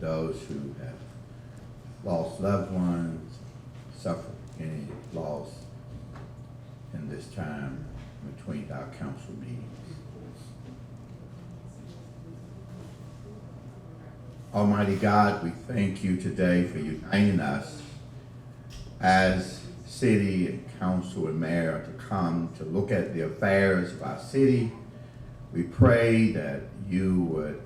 those who have lost loved ones, suffered any loss in this time between our council meetings. Almighty God, we thank you today for uniting us as city and council and mayor to come to look at the affairs of our city. We pray that you would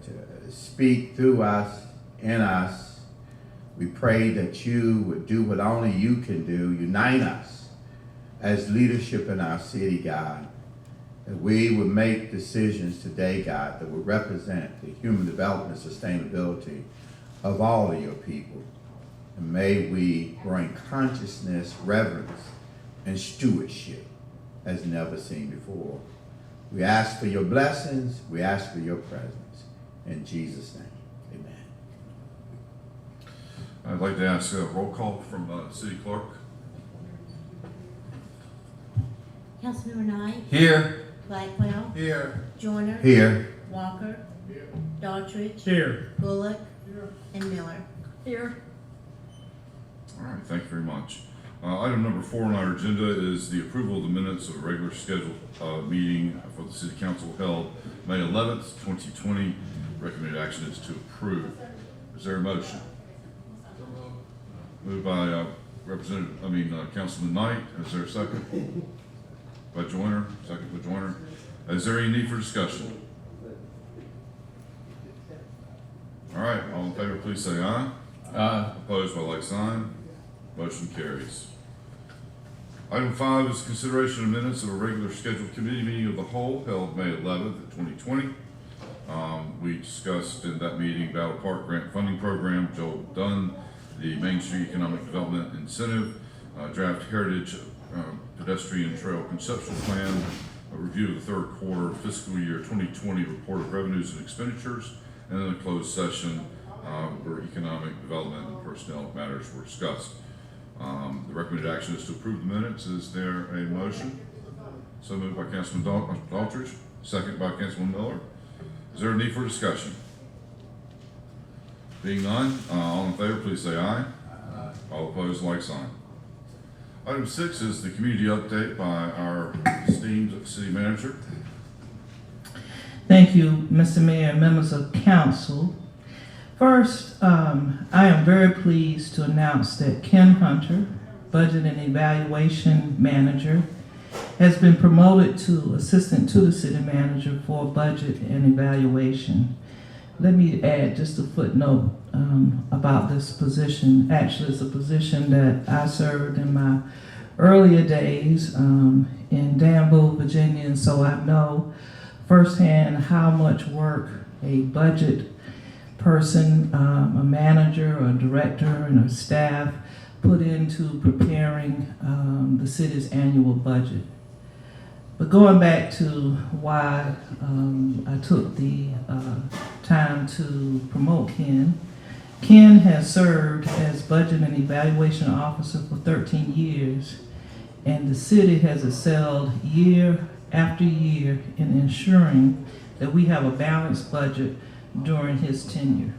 speak through us, in us. We pray that you would do what only you can do, unite us as leadership in our city, God. That we would make decisions today, God, that would represent the human development and sustainability of all of your people. And may we bring consciousness, reverence, and stewardship as never seen before. We ask for your blessings. We ask for your presence. In Jesus' name, amen. I'd like to ask a roll call from City Clerk. Councilman Knight, Here. Blackwell, Here. Joyner, Here. Walker, Daughtridge, Here. Bullock, and Miller. Here. All right, thank you very much. Item number 4 on our agenda is the approval of the minutes of a regular scheduled meeting for the City Council held May 11th, 2020. Recommended action is to approve. Is there a motion? Moved by Councilman Knight. Is there a second? By Joyner. Second by Joyner. Is there any need for discussion? All right, all in favor, please say aye. Aye. Opposed by like sign. Motion carries. Item 5 is consideration of minutes of a regular scheduled committee meeting of the whole held May 11th, 2020. We discussed in that meeting Battle Park Grant Funding Program, Joel Dunn, the Main Street Economic Development Incentive, Draft Heritage Pedestrian Trail Conceptual Plan, a review of the third quarter fiscal year 2020 report of revenues and expenditures, and then a closed session where economic development and personnel matters were discussed. The recommended action is to approve the minutes. Is there a motion? So moved by Councilman Daughtridge, second by Councilman Miller. Is there a need for discussion? Being none, all in favor, please say aye. Aye. All opposed, like sign. Item 6 is the community update by our esteemed city manager. Thank you, Mr. Mayor and members of council. First, I am very pleased to announce that Ken Hunter, Budget and Evaluation Manager, has been promoted to Assistant to the City Manager for Budget and Evaluation. Let me add just a footnote about this position. Actually, it's a position that I served in my earlier days in Danville, Virginia, and so I know firsthand how much work a budget person, a manager or a director and a staff put into preparing the city's annual budget. But going back to why I took the time to promote Ken, Ken has served as Budget and Evaluation Officer for 13 years, and the city has excelled year after year in ensuring that we have a balanced budget during his tenure.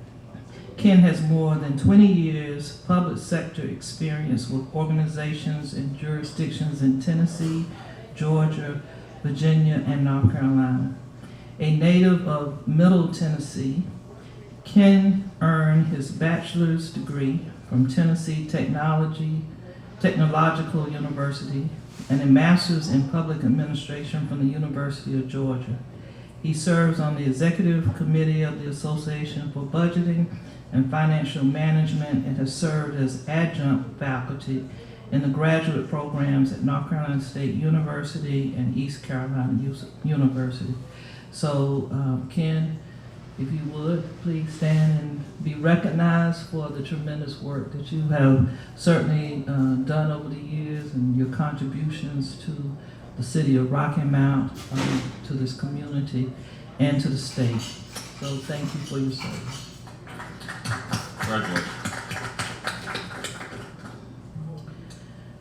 Ken has more than 20 years public sector experience with organizations and jurisdictions in Tennessee, Georgia, Virginia, and North Carolina. A native of Middle Tennessee, Ken earned his bachelor's degree from Tennessee Technological University and a master's in public administration from the University of Georgia. He serves on the executive committee of the Association for Budgeting and Financial Management and has served as adjunct faculty in the graduate programs at North Carolina State University and East Carolina University. So, Ken, if you would, please stand and be recognized for the tremendous work that you have certainly done over the years and your contributions to the city of Rocky Mount, to this community, and to the state. So thank you for your service. Congratulations.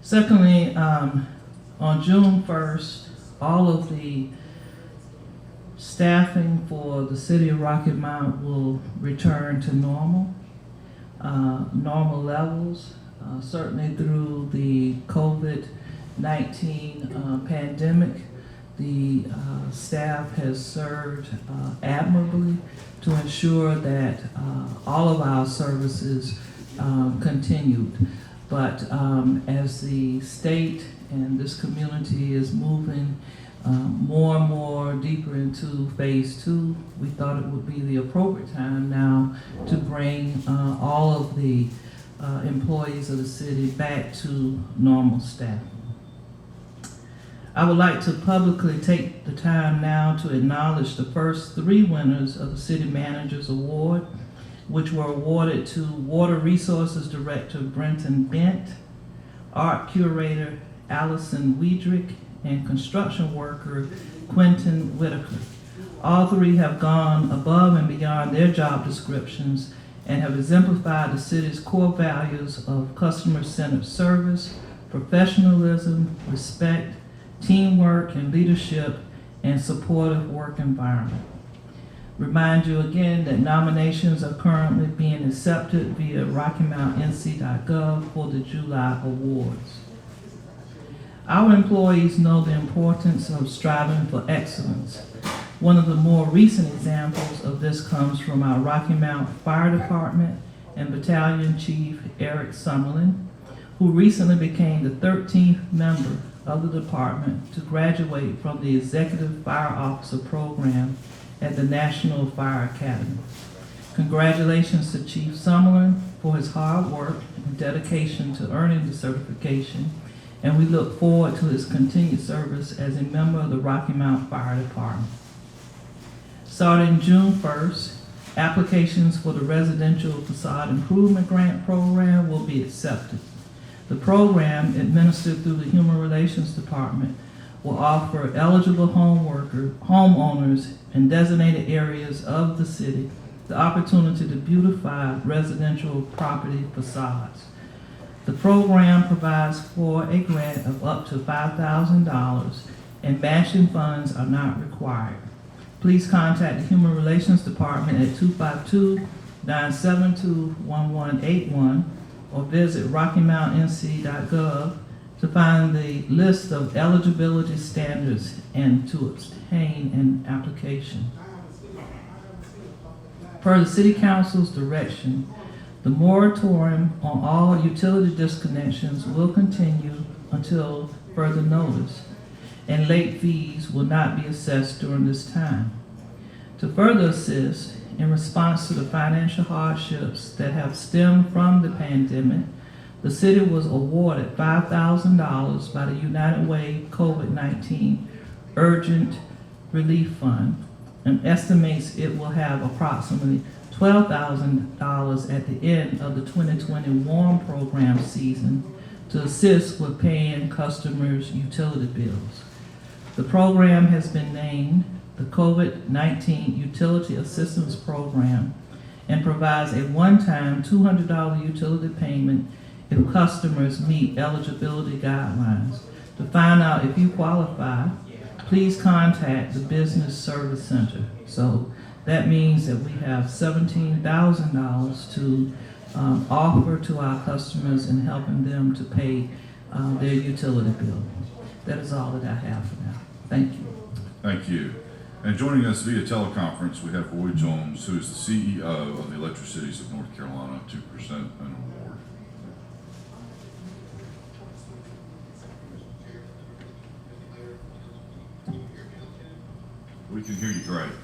Secondly, on June 1st, all of the staffing for the city of Rocky Mount will return to normal. normal levels. Certainly through the COVID-19 pandemic, the staff has served admirably to ensure that all of our services continued. But as the state and this community is moving more and more deeper into phase 2, we thought it would be the appropriate time now to bring all of the employees of the city back to normal staffing. I would like to publicly take the time now to acknowledge the first 3 winners of the City Manager's Award, which were awarded to Water Resources Director Brenton Bent, Art Curator Allison Weidrich, and Construction Worker Quentin Whitaker. All 3 have gone above and beyond their job descriptions and have exemplified the city's core values of customer-centered service, professionalism, respect, teamwork and leadership, and supportive work environment. Remind you again that nominations are currently being accepted via RockyMountNC.gov for the July awards. Our employees know the importance of striving for excellence. One of the more recent examples of this comes from our Rocky Mount Fire Department and Battalion Chief Eric Summerlin, who recently became the 13th member of the department to graduate from the Executive Fire Officer program at the National Fire Academy. Congratulations to Chief Summerlin for his hard work and dedication to earning the certification, and we look forward to his continued service as a member of the Rocky Mount Fire Department. Starting June 1st, applications for the Residential Facade Improvement Grant Program will be accepted. The program, administered through the Human Relations Department, will offer eligible homeowners in designated areas of the city the opportunity to beautify residential property facades. The program provides for a grant of up to $5,000, and matching funds are not required. Please contact the Human Relations Department at 252-972-1181 or visit RockyMountNC.gov to find the list of eligibility standards and to obtain an application. Per the City Council's direction, the moratorium on all utility disconnections will continue until further notice, and late fees will not be assessed during this time. To further assist in response to the financial hardships that have stemmed from the pandemic, the city was awarded $5,000 by the United Way COVID-19 Urgent Relief Fund and estimates it will have approximately $12,000 at the end of the 2020 warm program season to assist with paying customers' utility bills. The program has been named the COVID-19 Utility Assistance Program and provides a one-time $200 utility payment if customers meet eligibility guidelines. To find out if you qualify, please contact the Business Service Center. So that means that we have $17,000 to offer to our customers in helping them to pay their utility bill. That is all that I have for now. Thank you. Thank you. And joining us via teleconference, we have Roy Jones, who is the CEO of the Electricities of North Carolina, to present an award. We can hear you great.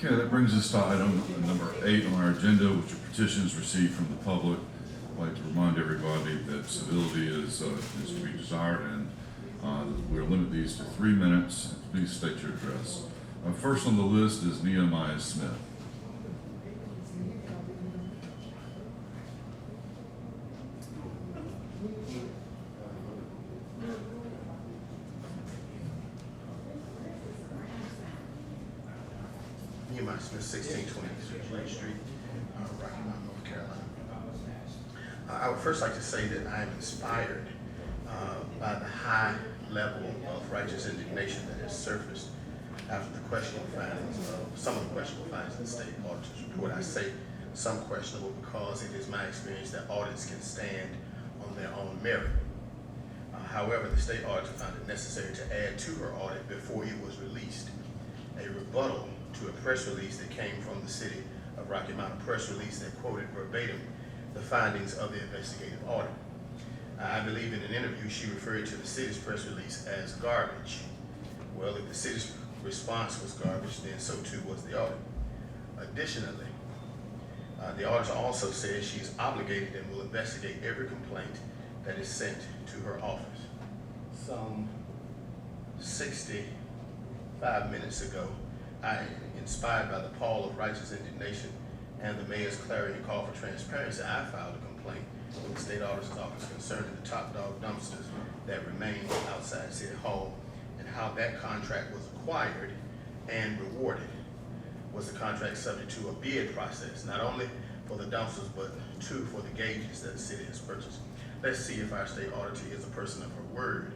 Okay, that brings us to item number 8 on our agenda, which are petitions received from the public. I'd like to remind everybody that civility is to be desired, and we'll limit these to 3 minutes. Please state your address. First on the list is Nehemiah Smith. Nehemiah Smith, 1623 Lake Street, Rocky Mount, North Carolina. I would first like to say that I am inspired by the high level of righteous indignation that has surfaced after the questionable findings some of the questionable findings in the state auditor's report. I say some questionable because it is my experience that audits can stand on their own merit. However, the state auditor found it necessary to add to her audit before it was released a rebuttal to a press release that came from the city of Rocky Mount, a press release that quoted verbatim the findings of the investigative audit. I believe in an interview she referred to the city's press release as garbage. Well, if the city's response was garbage, then so too was the audit. Additionally, the auditor also says she is obligated and will investigate every complaint that is sent to her office. Some 65 minutes ago, I, inspired by the pall of righteous indignation and the mayor's clarion call for transparency, I filed a complaint with the state auditor's office concerning the top dog dumpsters that remain outside City Hall and how that contract was acquired and rewarded. Was the contract subject to a bid process, not only for the dumpsters, but too for the gauges that the city has purchased? Let's see if our state auditor is a person of her word.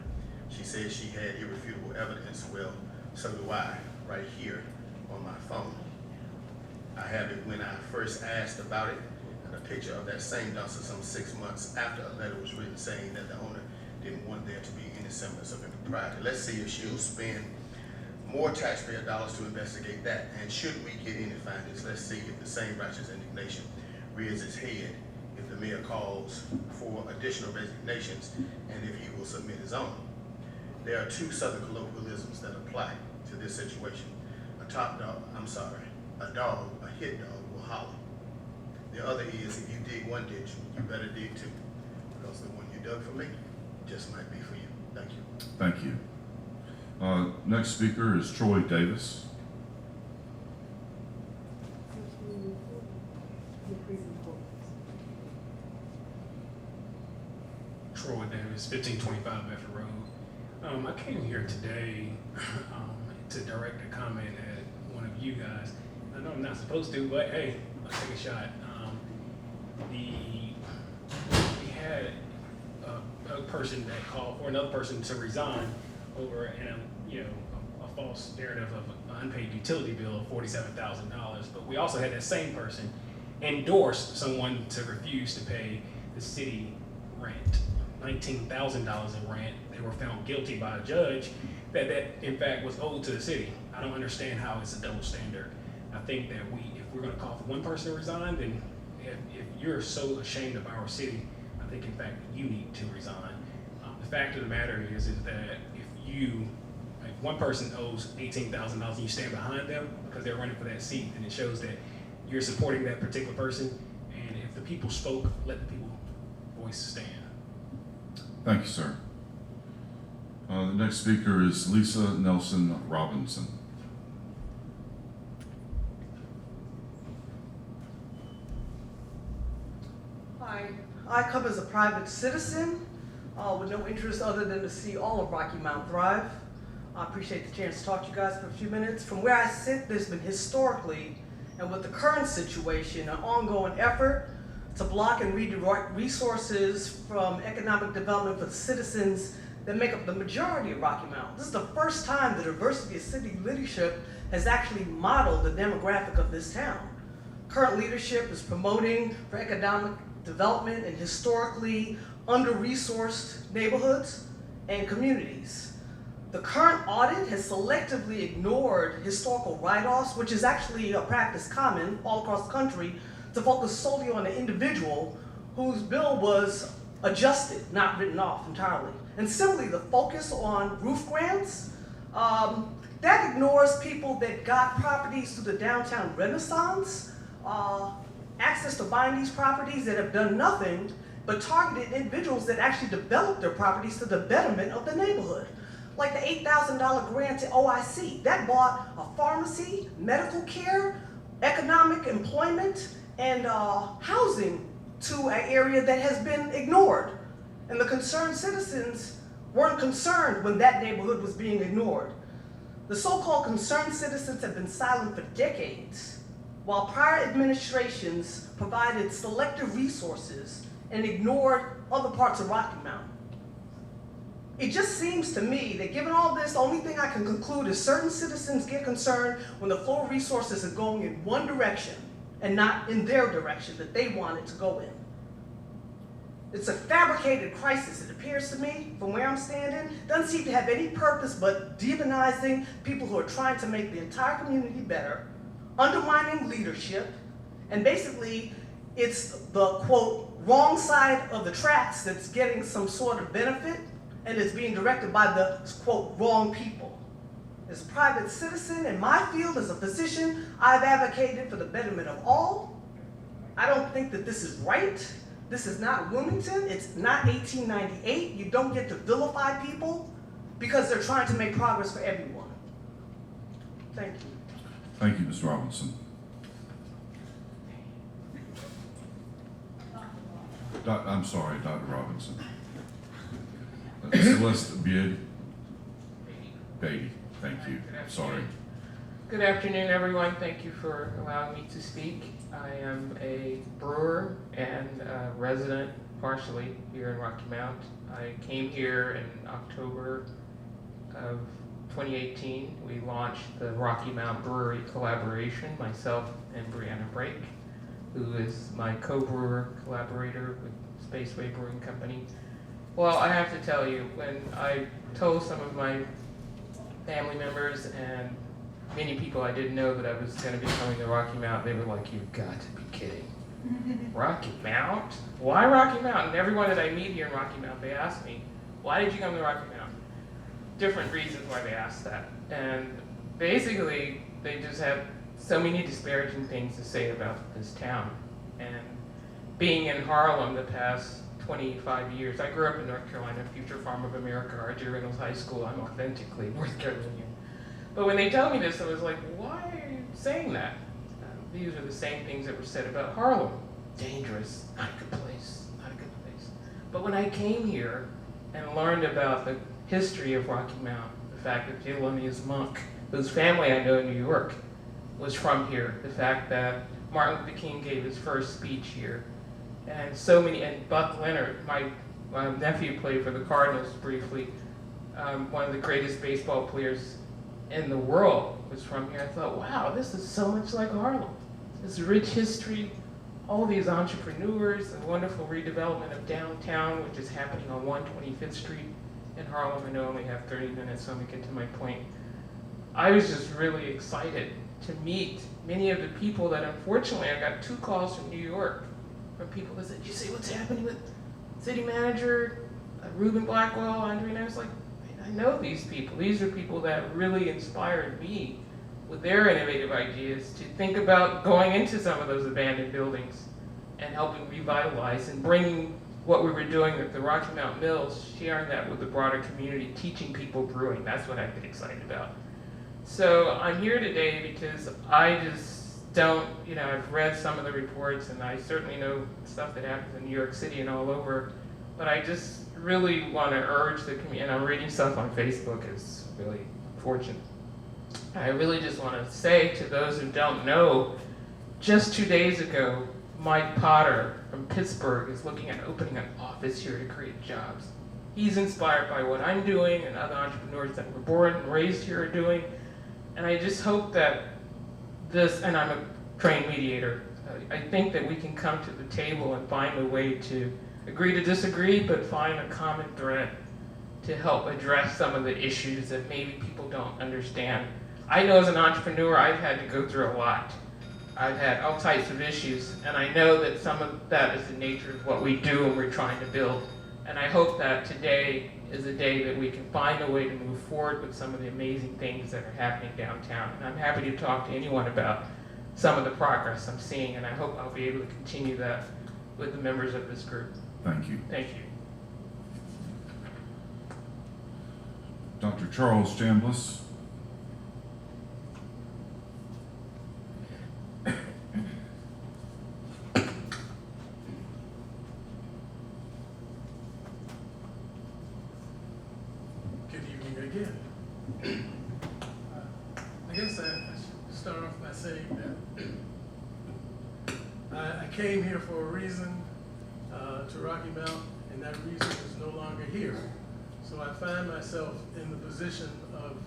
She says she had irrefutable evidence. Well, so do I, right here on my phone. I have it when I first asked about it, and a picture of that same dumpster some 6 months after a letter was written saying that the owner didn't want there to be any semblance of impropriety. Let's see if she'll spend more taxpayer dollars to investigate that. And should we get any findings, let's see if the same righteous indignation rears its head if the mayor calls for additional resignations and if he will submit his own. There are 2 southern colloquialisms that apply to this situation. A dog, a hit dog will holler. The other is, if you dig one ditch, you better dig 2, because the one you dug for me just might be for you. Thank you. Thank you. Next speaker is Troy Davis. Troy Davis, 1525 Bedford Road. I came here today to direct a comment at one of you guys. I know I'm not supposed to, but hey, let's take a shot. We had a person that called for another person to resign over a false narrative of an unpaid utility bill of $47,000. But we also had that same person endorse someone to refuse to pay the city rent, $19,000 in rent. They were found guilty by a judge that in fact was owed to the city. I don't understand how it's a double standard. I think that if we're going to call for one person to resign, then if you're so ashamed of our city, I think in fact you need to resign. The fact of the matter is that if one person owes $18,000 and you stand behind them because they're running for that seat, then it shows that you're supporting that particular person. And if the people spoke, let the people voice stand. Thank you, sir. The next speaker is Lisa Nelson Robinson. Hi, I come as a private citizen with no interest other than to see all of Rocky Mount thrive. I appreciate the chance to talk to you guys for a few minutes. From where I sit, there's been historically, and with the current situation, an ongoing effort to block and redirect resources from economic development for the citizens that make up the majority of Rocky Mount. This is the first time the diversity of city leadership has actually modeled the demographic of this town. Current leadership is promoting for economic development in historically under-resourced neighborhoods and communities. The current audit has selectively ignored historical write-offs, which is actually a practice common all across the country, to focus solely on the individual whose bill was adjusted, not written off entirely. And similarly, the focus on roof grants That ignores people that got properties through the downtown Renaissance, access to buying these properties that have done nothing but targeted individuals that actually developed their properties to the betterment of the neighborhood. Like the $8,000 grant to OIC, that bought a pharmacy, medical care, economic employment, and housing to an area that has been ignored. And the concerned citizens weren't concerned when that neighborhood was being ignored. The so-called concerned citizens have been silent for decades, while prior administrations provided selective resources and ignored other parts of Rocky Mount. It just seems to me that given all this, the only thing I can conclude is certain citizens get concerned when the flow of resources are going in one direction and not in their direction that they want it to go in. It's a fabricated crisis, it appears to me, from where I'm standing. Doesn't seem to have any purpose but demonizing people who are trying to make the entire community better, undermining leadership, and basically it's the, quote, wrong side of the tracks that's getting some sort of benefit and is being directed by the, quote, wrong people. As a private citizen in my field, as a physician, I've advocated for the betterment of all. I don't think that this is right. This is not Wilmington, it's not 1898. You don't get to vilify people because they're trying to make progress for everyone. Thank you. Thank you, Ms. Robinson. I'm sorry, Dr. Robinson. Celeste Beatty, thank you, sorry. Good afternoon, everyone. Thank you for allowing me to speak. I am a brewer and a resident, partially, here in Rocky Mount. I came here in October of 2018. We launched the Rocky Mount Brewery collaboration, myself and Brianna Brake, who is my co-brewer collaborator with Spaceway Brewing Company. Well, I have to tell you, when I told some of my family members and many people I didn't know that I was going to be coming to Rocky Mount, they were like, "You've got to be kidding. Rocky Mount? Why Rocky Mount?" And everyone that I meet here in Rocky Mount, they ask me, "Why did you come to Rocky Mount?" Different reasons why they ask that. And basically, they just have so many disparaging things to say about this town. And being in Harlem the past 25 years, I grew up in North Carolina, future farm of America, R.J. Reynolds High School. I'm authentically North Carolinian. But when they told me this, I was like, why are you saying that? These are the same things that were said about Harlem. Dangerous, not a good place, not a good place. But when I came here and learned about the history of Rocky Mount, the fact that Thelonious Monk, whose family I know in New York, was from here, the fact that Martin Luther King gave his first speech here, and so many, and Buck Leonard, my nephew played for the Cardinals briefly, one of the greatest baseball players in the world was from here. I thought, wow, this is so much like Harlem. This rich history, all these entrepreneurs, the wonderful redevelopment of downtown, which is happening on 125th Street in Harlem. I know I only have 30 minutes, so I'm gonna get to my point. I was just really excited to meet many of the people that, unfortunately, I got 2 calls from New York from people that said, "You see what's happening with city manager, Ruben Blackwell, Andre?" And I was like, I know these people. These are people that really inspired me with their innovative ideas to think about going into some of those abandoned buildings and helping revitalize and bringing what we were doing at the Rocky Mount Mills, sharing that with the broader community, teaching people brewing. That's what I get excited about. So I'm here today because I just don't, I've read some of the reports and I certainly know stuff that happens in New York City and all over, but I just really want to urge the community, and I'm reading stuff on Facebook, it's really unfortunate. I really just want to say to those who don't know, just 2 days ago, Mike Potter from Pittsburgh is looking at opening an office here to create jobs. He's inspired by what I'm doing and other entrepreneurs that were born and raised here are doing. And I just hope that this, and I'm a trained mediator, I think that we can come to the table and find a way to agree to disagree, but find a common thread to help address some of the issues that maybe people don't understand. I know as an entrepreneur, I've had to go through a lot. I've had all types of issues, and I know that some of that is the nature of what we do and we're trying to build. And I hope that today is a day that we can find a way to move forward with some of the amazing things that are happening downtown. And I'm happy to talk to anyone about some of the progress I'm seeing, and I hope I'll be able to continue that with the members of this group. Thank you. Thank you. Dr. Charles Chambliss. Good evening again. I guess I should start off by saying that I came here for a reason, to Rocky Mount, and that reason is no longer here. So I find myself in the position of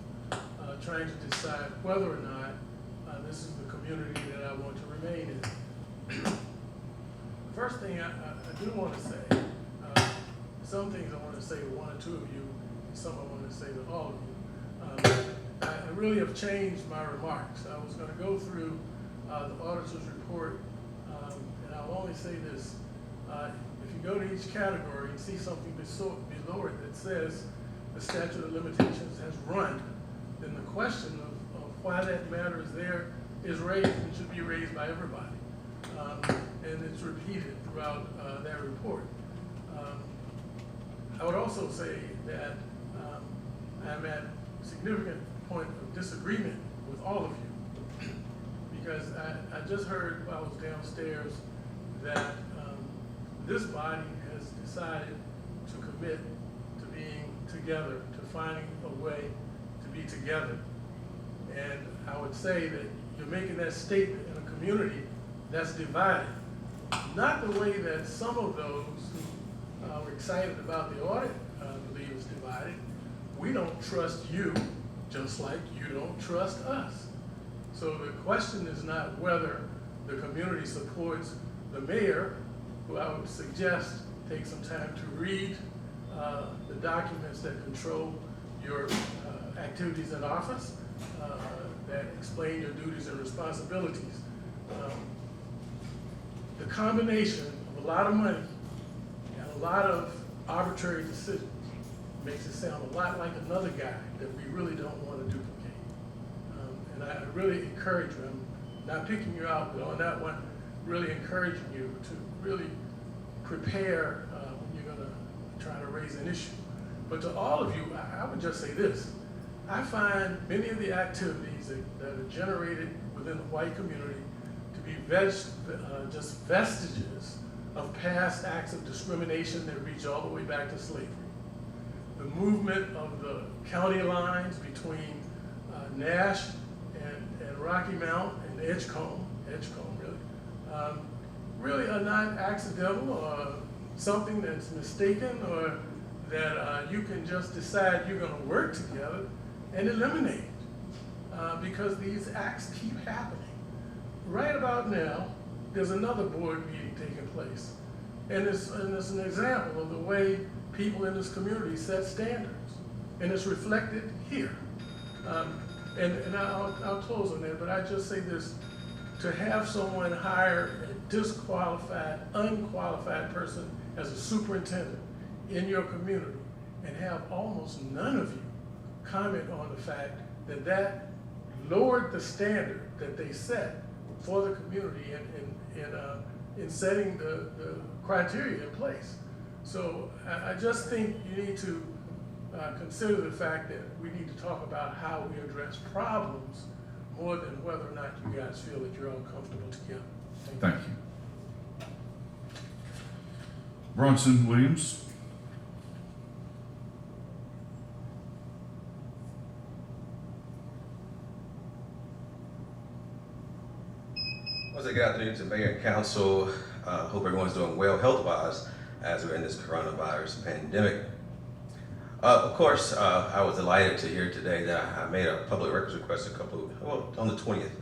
trying to decide whether or not this is the community that I want to remain in. The first thing I do want to say, some things I want to say to one or two of you, and some I want to say to all of you. I really have changed my remarks. I was going to go through the auditor's report, and I'll only say this. If you go to each category and see something below it that says the statute of limitations has run, then the question of why that matter is there is raised and should be raised by everybody. And it's repeated throughout that report. I would also say that I'm at a significant point of disagreement with all of you, because I just heard while I was downstairs that this body has decided to commit to being together, to finding a way to be together. And I would say that you're making that statement in a community that's divided. Not the way that some of those who were excited about the audit believe is divided. We don't trust you, just like you don't trust us. So the question is not whether the community supports the mayor, who I would suggest take some time to read the documents that control your activities in office, that explain your duties and responsibilities. The combination of a lot of money and a lot of arbitrary decisions makes it sound a lot like another guy that we really don't want to duplicate. And I really encourage you, I'm not picking you out, but on that one, really encouraging you to really prepare when you're going to try to raise an issue. But to all of you, I would just say this. I find many of the activities that are generated within the white community to be just vestiges of past acts of discrimination that reach all the way back to slavery. The movement of the county lines between Nash and Rocky Mount and Edgecombe really are not accidental or something that's mistaken, or that you can just decide you're going to work together and eliminate, because these acts keep happening. Right about now, there's another board meeting taking place, and it's an example of the way people in this community set standards, and it's reflected here. And I'll close on that, but I just say this: to have someone hire a disqualified, unqualified person as a superintendent in your community, and have almost none of you comment on the fact that that lowered the standard that they set for the community in setting the criteria in place. So I just think you need to consider the fact that we need to talk about how we address problems more than whether or not you guys feel that you're all comfortable together. Thank you. Bronson Williams. Once again, good afternoon to Mayor and Council. Hope everyone's doing well health-wise as we're in this coronavirus pandemic. Of course, I was delighted to hear today that I made a public records request on the 20th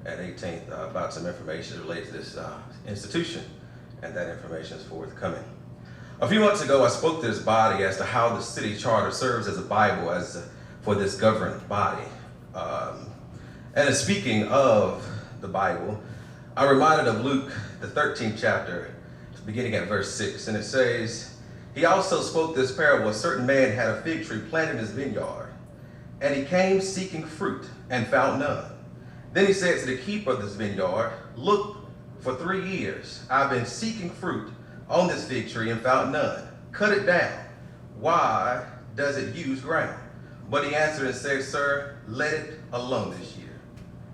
and 18th about some information related to this institution, and that information is forthcoming. A few months ago, I spoke to this body as to how the city charter serves as a Bible for this governing body. And speaking of the Bible, I'm reminded of Luke, the 13th chapter, beginning at verse 6, and it says, He also spoke this parable. A certain man had a fig tree planted in his vineyard, and he came seeking fruit and found none. Then he said to the keeper of this vineyard, look, for 3 years I've been seeking fruit on this fig tree and found none. Cut it down. Why does it use ground? But he answered and said, sir, let it alone this year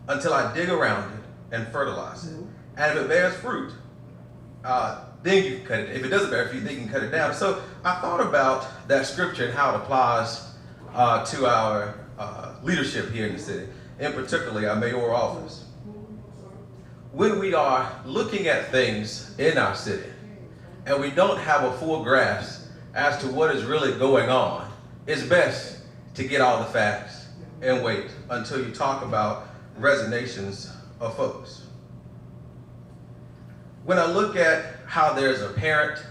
until I dig around it and fertilize it. And if it bears fruit, then you can cut it. If it doesn't bear fruit, then you can cut it down. So I thought about that scripture and how it applies to our leadership here in the city, and particularly our mayoral office. When we are looking at things in our city and we don't have a full grasp as to what is really going on, it's best to get all the facts and wait until you talk about resignations of folks. When I look at how there's a parent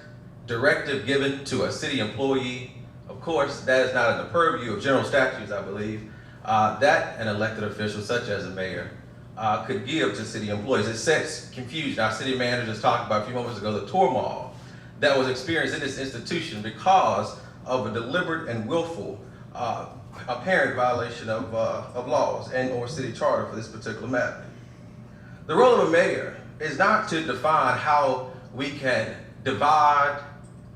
directive given to a city employee, of course, that is not in the purview of general statutes, I believe, that an elected official such as a mayor could give to city employees. It sets confusion. Our city manager just talked about a few moments ago the turmoil that was experienced in this institution because of a deliberate and willful apparent violation of laws and or city charter for this particular matter. The role of a mayor is not to define how we can divide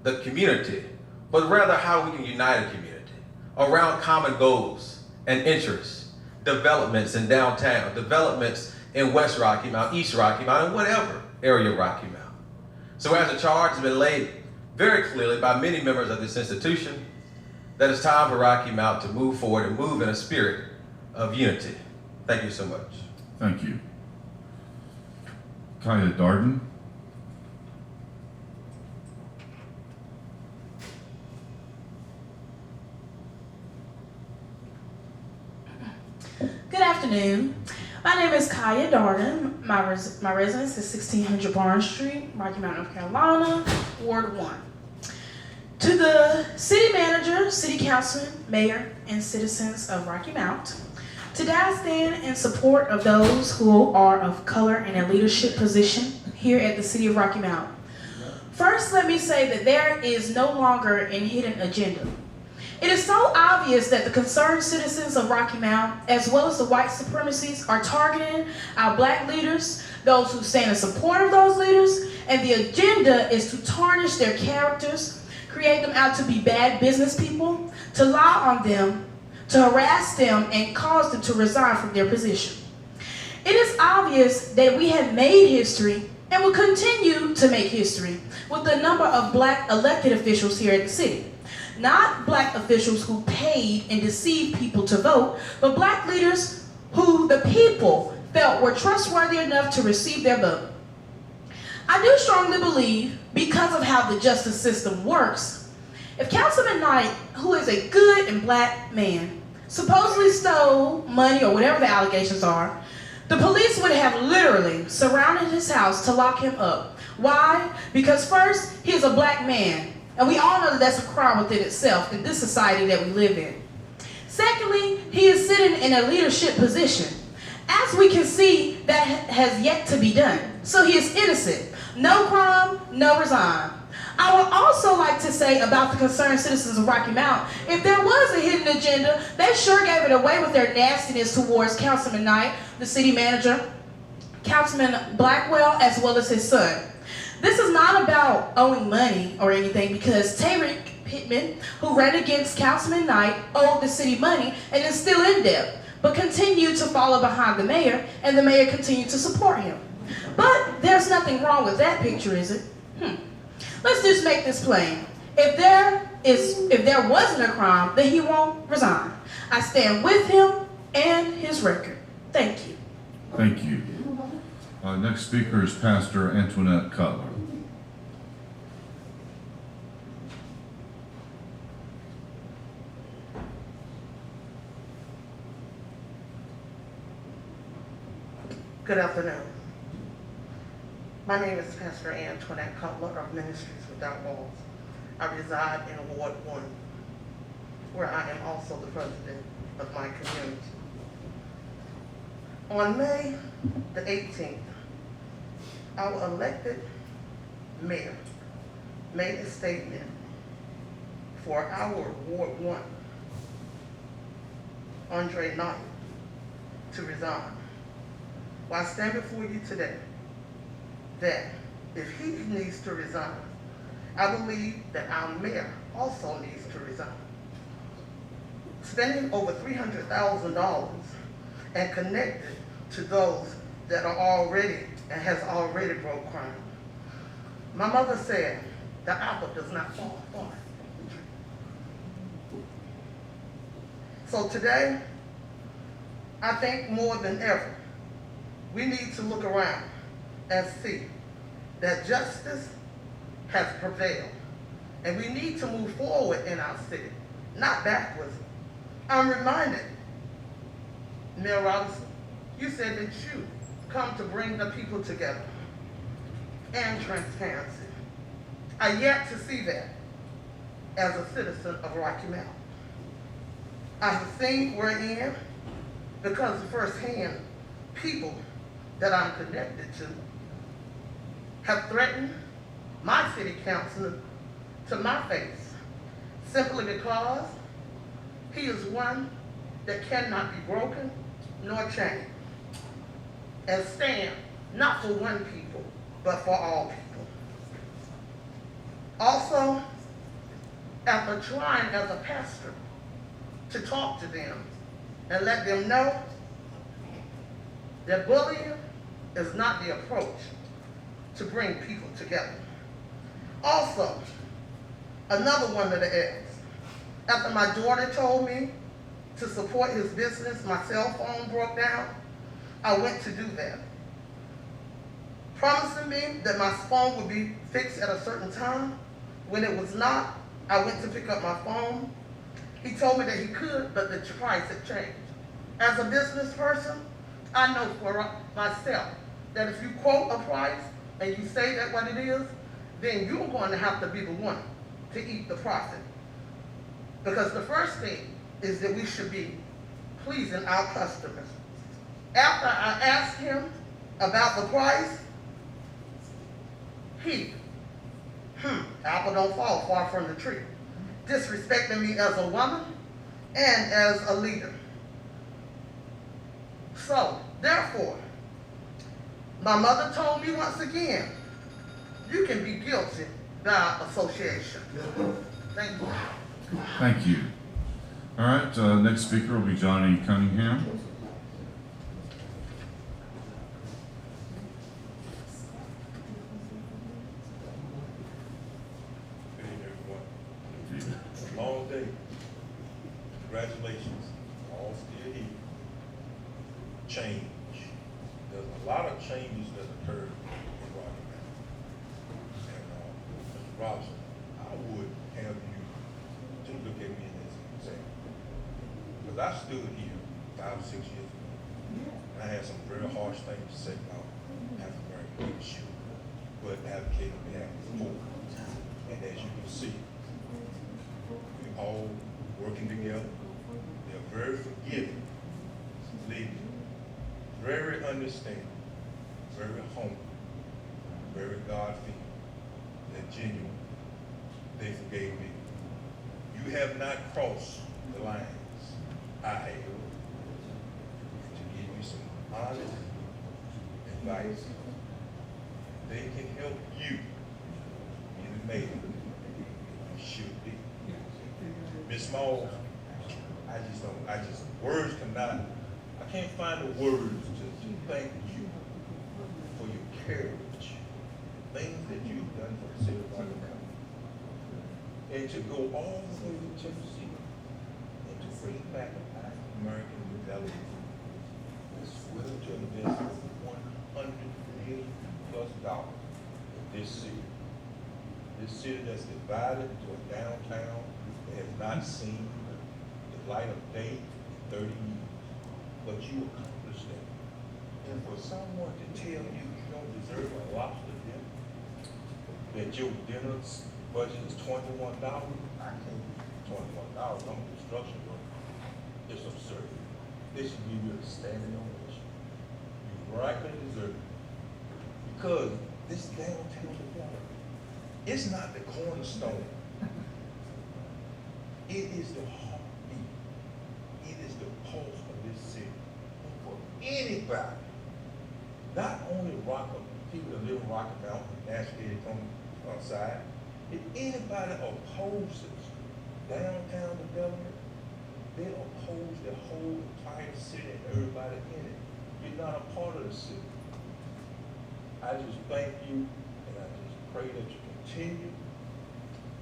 the community, but rather how we can unite a community around common goals and interests, developments in downtown, developments in West Rocky Mount, East Rocky Mount, and whatever area of Rocky Mount. So as the charge has been laid very clearly by many members of this institution, that it's time for Rocky Mount to move forward and move in a spirit of unity. Thank you so much. Thank you. Kaya Darden. Good afternoon. My name is Kaya Darden. My residence is 1600 Barnes Street, Rocky Mount, North Carolina, Ward 1. To the city manager, city councilman, mayor, and citizens of Rocky Mount, today I stand in support of those who are of color in a leadership position here at the city of Rocky Mount. First, let me say that there is no longer an hidden agenda. It is so obvious that the concerned citizens of Rocky Mount, as well as the white supremacists, are targeting our black leaders, those who stand in support of those leaders, and the agenda is to tarnish their characters, create them out to be bad business people, to lie on them, to harass them, and cause them to resign from their position. It is obvious that we have made history and will continue to make history with the number of black elected officials here at the city. Not black officials who paid and deceived people to vote, but black leaders who the people felt were trustworthy enough to receive their vote. I do strongly believe, because of how the justice system works, if Councilman Knight, who is a good and black man, supposedly stole money or whatever the allegations are, the police would have literally surrounded his house to lock him up. Why? Because first, he is a black man. And we all know that that's a crime within itself in this society that we live in. Secondly, he is sitting in a leadership position. As we can see, that has yet to be done. So he is innocent. No crime, no resign. I would also like to say about the concerned citizens of Rocky Mount, if there was a hidden agenda, they sure gave it away with their nastiness towards Councilman Knight, the city manager, Councilman Blackwell, as well as his son. This is not about owing money or anything, because Tariq Pittman, who ran against Councilman Knight, owed the city money and is still in debt, but continued to follow behind the mayor, and the mayor continued to support him. But there's nothing wrong with that picture, is it? Let's just make this plain. If there wasn't a crime, then he won't resign. I stand with him and his record. Thank you. Thank you. Next speaker is Pastor Antoinette Cutler. Good afternoon. My name is Pastor Antoinette Cutler of Ministries Without Walls. I reside in Ward 1, where I am also the president of my community. On May the 18th, our elected mayor made a statement for our Ward 1, Andre Knight, to resign. Well, I stand before you today that if he needs to resign, I believe that our mayor also needs to resign. Spending over $300,000 and connected to those that are already and has already broke ground. My mother said, the apple does not fall far from the tree. So today, I think more than ever, we need to look around and see that justice has prevailed. And we need to move forward in our city, not backwards. I'm reminded, Mayor Robinson, you said that you come to bring the people together and transparency. I yet to see that as a citizen of Rocky Mount. I have seen we're in because firsthand people that I'm connected to have threatened my city councilor to my face simply because he is one that cannot be broken nor chained and stand not for one people but for all people. Also, after trying as a pastor to talk to them and let them know that bullying is not the approach to bring people together. Also, another one of the L's. After my daughter told me to support his business, my cell phone broke down, I went to do that. Promising me that my phone would be fixed at a certain time. When it was not, I went to pick up my phone. He told me that he could, but the price had changed. As a business person, I know for myself that if you quote a price and you say that what it is, then you're going to have to be the one to eat the profit. Because the first thing is that we should be pleasing our customers. After I asked him about the price, apple don't fall far from the tree, disrespecting me as a woman and as a leader. So, therefore, my mother told me once again, you can be guilty by association. Thank you. Thank you. All right, next speaker will be Johnny Cunningham. Good evening, everyone. It's a long day. Congratulations, all still here. Change. There's a lot of changes that occurred in Rocky Mount. And Mr. Robinson, I would have you to look at me as an example. Because I stood here 5 or 6 years ago, and I had some very harsh things to say about African-American leadership, but advocating on behalf of the poor. And as you can see, we all working together. They're very forgiving leaders, very understanding, very humble, very God-fearing, and genuine. They forgave me. You have not crossed the lines. I have to give you some honest advice. They can help you be the mayor you should be. Ms. Small, words cannot, I can't find the words to thank you for your courage, things that you've done for the city of Rocky Mount, and to go all the way to Tennessee and to bring back African-American mentality. It's willing to invest $100 million+ in this city. This city that's divided into a downtown that has not seen the light of day in 30 years. But you accomplished that. And for someone to tell you you don't deserve a lobster dinner, that your dinner budget is $21, I can't give $21 on construction work. It's absurd. They should give you a standing ovation. You rightly deserve it. Because this downtown development, it's not the cornerstone It is the heartbeat. It is the pulse of this city. And for anybody, not only people that live in Rocky Mountain, naturally they come outside, if anybody opposes downtown development, they oppose the whole entire city and everybody in it. You're not a part of the city. I just thank you, and I just pray that you continue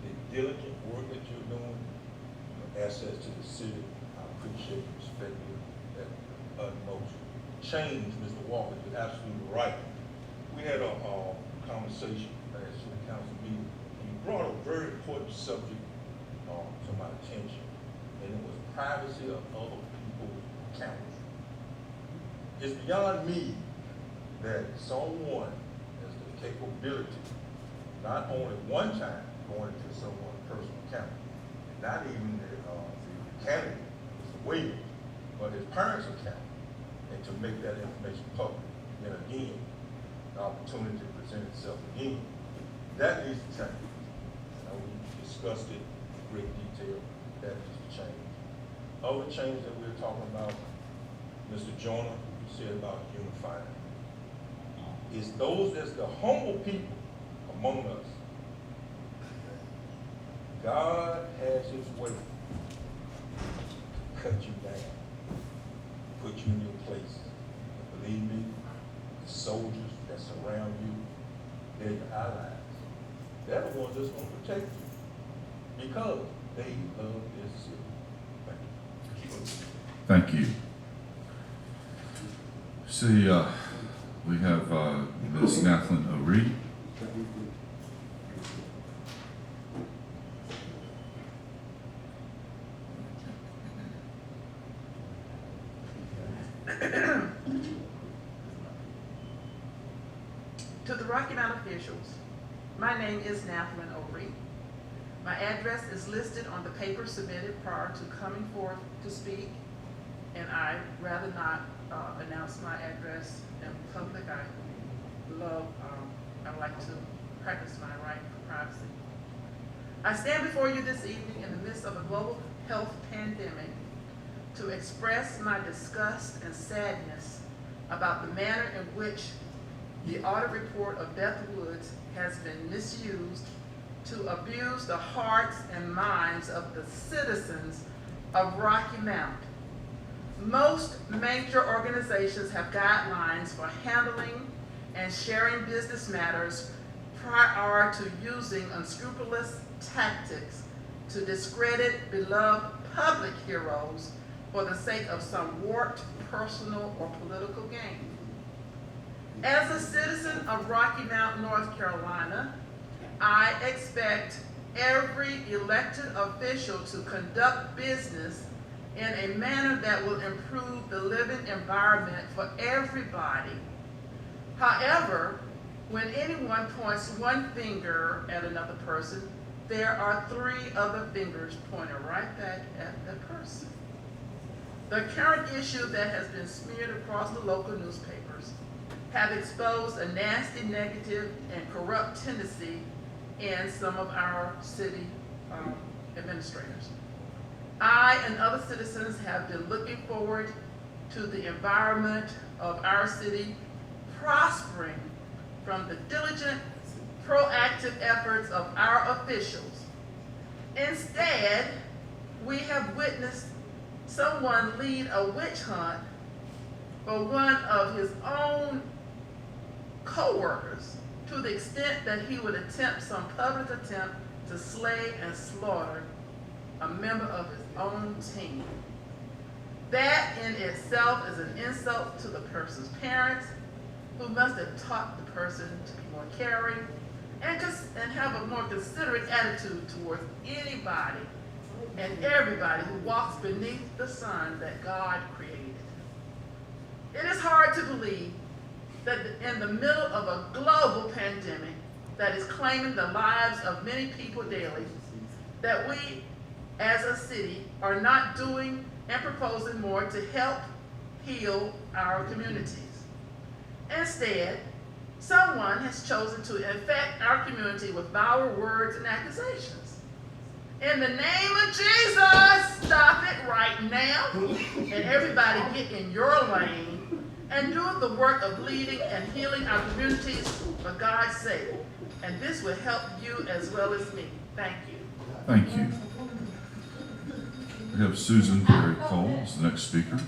the diligent work that you're doing, your assets to the city. I appreciate and respect you at the utmost. Change, Mr. Walker, you're absolutely right. We had a conversation last city council meeting, and you brought a very important subject to my attention, and it was privacy of other people's accounts. It's beyond me that someone has the capability, not only one time going into someone's personal account, and not even the candidate, Mr. Williams, but his parents' account, and to make that information public. And again, the opportunity to present itself again. That needs to change. We discussed it in great detail. That needs to change. Other change that we're talking about, Mr. Joyner said about unifying, is those that's the humble people among us. God has his way to cut you down, put you in your place. And believe me, the soldiers that surround you, they're your allies. They're the ones that's going to protect you because they love this city. Thank you. See, we have Ms. Nathlin O'Reed. To the Rocky Mount officials, my name is Nathlin O'Reed. My address is listed on the paper submitted prior to coming forth to speak, and I'd rather not announce my address in public. I like to practice my right for privacy. I stand before you this evening in the midst of a global health pandemic to express my disgust and sadness about the manner in which the audit report of Beth Woods has been misused to abuse the hearts and minds of the citizens of Rocky Mount. Most major organizations have guidelines for handling and sharing business matters prior to using unscrupulous tactics to discredit beloved public heroes for the sake of some warped personal or political gain. As a citizen of Rocky Mount, North Carolina, I expect every elected official to conduct business in a manner that will improve the living environment for everybody. However, when anyone points one finger at another person, there are three other fingers pointing right back at that person. The current issue that has been smeared across the local newspapers have exposed a nasty, negative, and corrupt tendency in some of our city administrators. I and other citizens have been looking forward to the environment of our city prospering from the diligent, proactive efforts of our officials. Instead, we have witnessed someone lead a witch hunt for one of his own co-workers to the extent that he would attempt some public attempt to slay and slaughter a member of his own team. That in itself is an insult to the person's parents, who must have taught the person to be more caring and have a more considerate attitude towards anybody and everybody who walks beneath the sun that God created. It is hard to believe that in the middle of a global pandemic that is claiming the lives of many people daily, that we as a city are not doing and proposing more to help heal our communities. Instead, someone has chosen to infect our community with vile words and accusations. In the name of Jesus, stop it right now. And everybody get in your lane and do the work of leading and healing our communities for God's sake. And this will help you as well as me. Thank you. Thank you. We have Susan Perry Cole as the next speaker.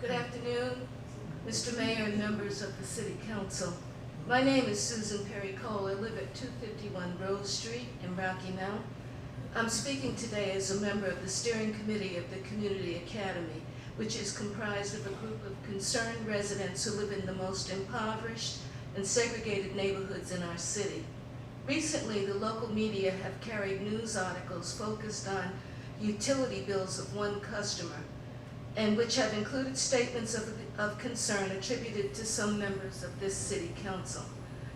Good afternoon, Mr. Mayor and members of the City Council. My name is Susan Perry Cole. I live at 251 Rose Street in Rocky Mount. I'm speaking today as a member of the steering committee of the Community Academy, which is comprised of a group of concerned residents who live in the most impoverished and segregated neighborhoods in our city. Recently, the local media have carried news articles focused on utility bills of one customer, and which have included statements of concern attributed to some members of this city council.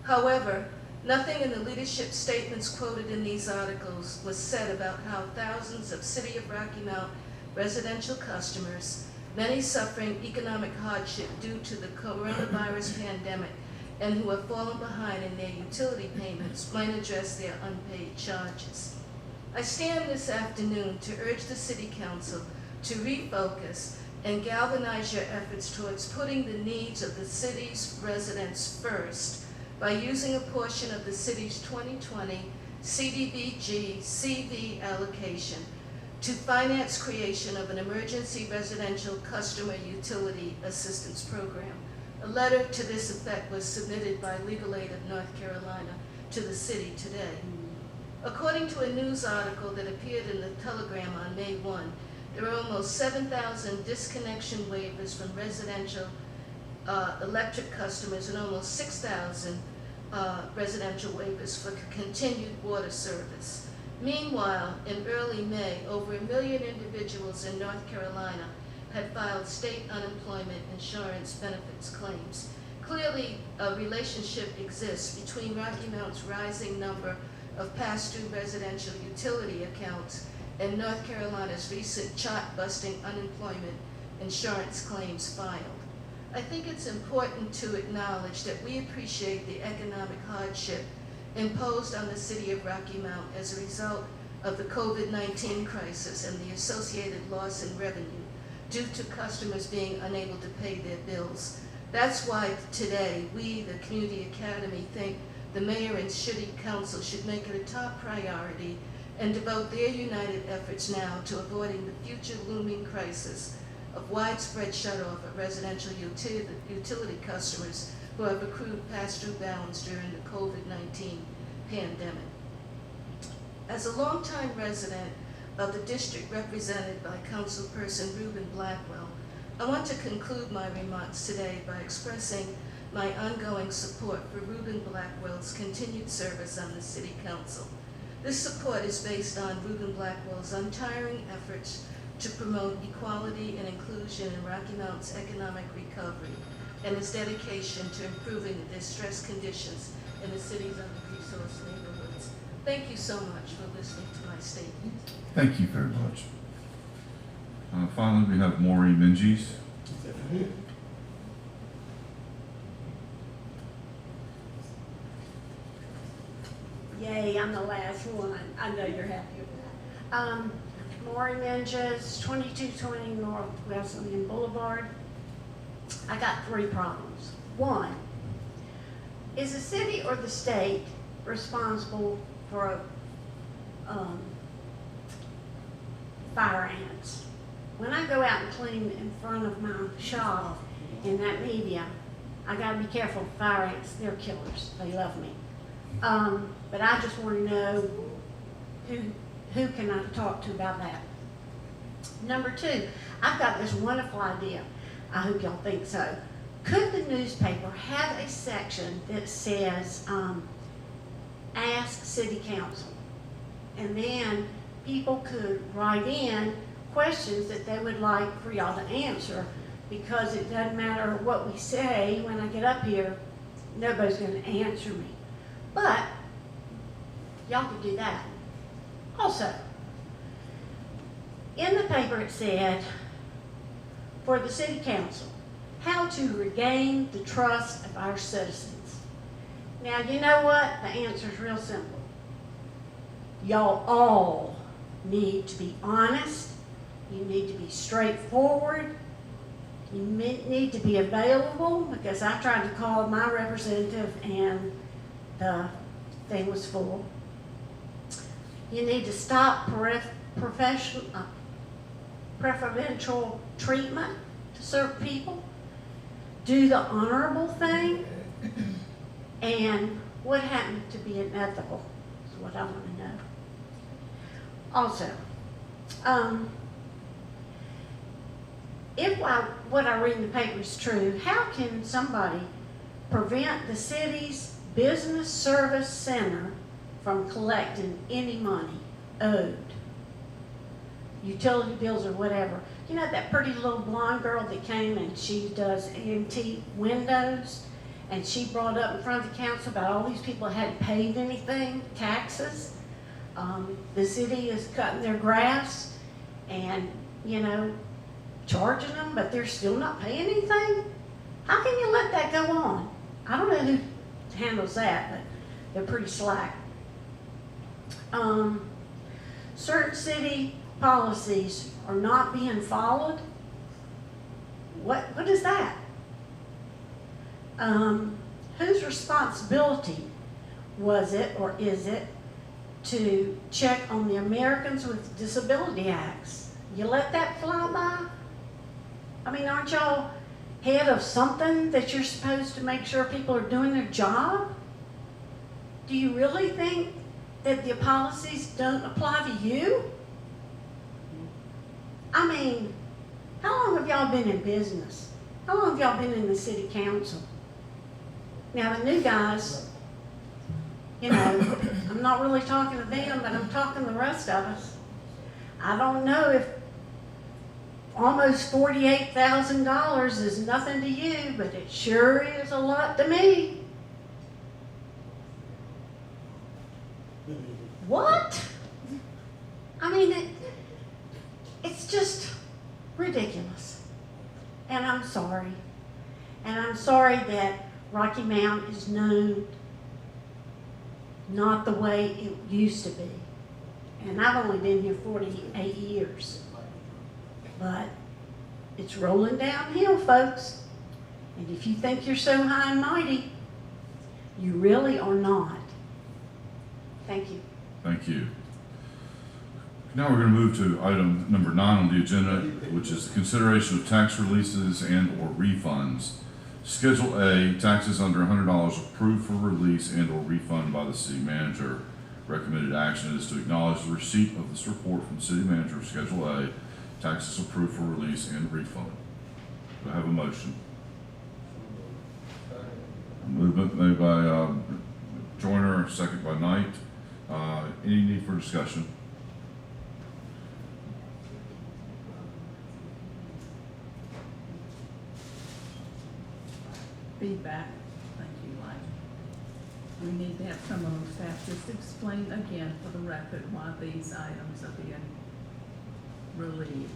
However, nothing in the leadership statements quoted in these articles was said about how thousands of City of Rocky Mount residential customers, many suffering economic hardship due to the coronavirus pandemic, and who have fallen behind in their utility payments, might address their unpaid charges. I stand this afternoon to urge the City Council to refocus and galvanize your efforts towards putting the needs of the city's residents first by using a portion of the city's 2020 CDBG CV allocation to finance creation of an emergency residential customer utility assistance program. A letter to this effect was submitted by Legal Aid of North Carolina to the city today. According to a news article that appeared in the Telegram on May 1, there are almost 7,000 disconnection waivers from residential electric customers and almost 6,000 residential waivers for continued water service. Meanwhile, in early May, over 1 million individuals in North Carolina had filed state unemployment insurance benefits claims. Clearly, a relationship exists between Rocky Mount's rising number of past-due residential utility accounts and North Carolina's recent chart-busting unemployment insurance claims filed. I think it's important to acknowledge that we appreciate the economic hardship imposed on the City of Rocky Mount as a result of the COVID-19 crisis and the associated loss in revenue due to customers being unable to pay their bills. That's why today we, the Community Academy, think the Mayor and City Council should make it a top priority and devote their united efforts now to avoiding the future looming crisis of widespread shutoff of residential utility customers who have accrued past due balance during the COVID-19 pandemic. As a longtime resident of the district represented by Councilperson Ruben Blackwell, I want to conclude my remarks today by expressing my ongoing support for Ruben Blackwell's continued service on the City Council. This support is based on Ruben Blackwell's untiring efforts to promote equality and inclusion in Rocky Mount's economic recovery and his dedication to improving the distressed conditions in the city's under-resourced neighborhoods. Thank you so much for listening to my statement. Thank you very much. Finally, we have Maureen Minges. Yay, I'm the last one. I know you're happy with that. Maureen Minges, 2220 North Wesleyan Boulevard. I got 3 problems. 1, is the city or the state responsible for fire ants? When I go out and clean in front of my shop in that medium, I gotta be careful of fire ants. They're killers. They love me. But I just want to know who can I talk to about that. Number 2, I've got this wonderful idea. I hope y'all think so. Could the newspaper have a section that says, ask City Council? And then people could write in questions that they would like for y'all to answer, because it doesn't matter what we say when I get up here, nobody's going to answer me. But y'all could do that. Also, in the paper it said, for the City Council, how to regain the trust of our citizens. Now, you know what? The answer is real simple. Y'all all need to be honest. You need to be straightforward. You need to be available, because I tried to call my representative and the thing was full. You need to stop preferential treatment to certain people. Do the honorable thing. And what happened to being ethical is what I want to know. Also, if what I read in the paper is true, how can somebody prevent the city's business service center from collecting any money owed? Utility bills or whatever. You know that pretty little blonde girl that came and she does antique windows, and she brought up in front of the council about all these people that hadn't paid anything, taxes. The city is cutting their grass and, you know, charging them, but they're still not paying anything? How can you let that go on? I don't know who handles that, but they're pretty slack. Certain city policies are not being followed. What is that? Whose responsibility was it, or is it, to check on the Americans with Disability Acts? You let that fly by? I mean, aren't y'all head of something that you're supposed to make sure people are doing their job? Do you really think that the policies don't apply to you? I mean, how long have y'all been in business? How long have y'all been in the city council? Now, the new guys, you know, I'm not really talking to them, but I'm talking to the rest of us. I don't know if almost $48,000 is nothing to you, but it sure is a lot to me. What? I mean, it's just ridiculous. And I'm sorry. And I'm sorry that Rocky Mount is known not the way it used to be. And I've only been here 48 years. But it's rolling downhill, folks. And if you think you're so high and mighty, you really are not. Thank you. Thank you. Now we're going to move to item number 9 on the agenda, which is the consideration of tax releases and or refunds. Schedule A, taxes under $100 approved for release and or refund by the city manager. Recommended action is to acknowledge the receipt of this report from the city manager of Schedule A, taxes approved for release and refund. Do I have a motion? Movement made by Joyner, second by Knight. Any need for discussion? Feedback. Thank you, Mike. We need to have someone on staff just explain again for the record why these items are being relieved.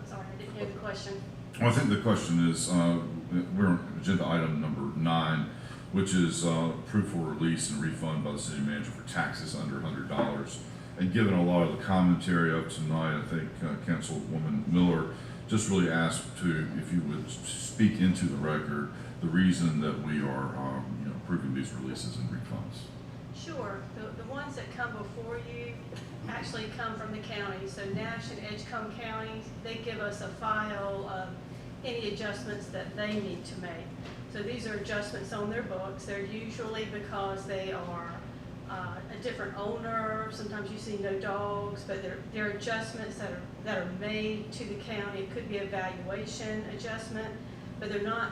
Sorry, I didn't hear the question. Well, I think the question is, we're on agenda item number 9, which is proof for release and refund by the city manager for taxes under $100. And given a lot of the commentary of tonight, I think Councilwoman Miller just really asked if you would speak into the record the reason that we are approving these releases and refunds. Sure. The ones that come before you actually come from the county. So Nash and Edgecombe counties, they give us a file of any adjustments that they need to make. So these are adjustments on their books. They're usually because they are a different owner. Sometimes you see no dogs, but they're adjustments that are made to the county. It could be a valuation adjustment, but they're not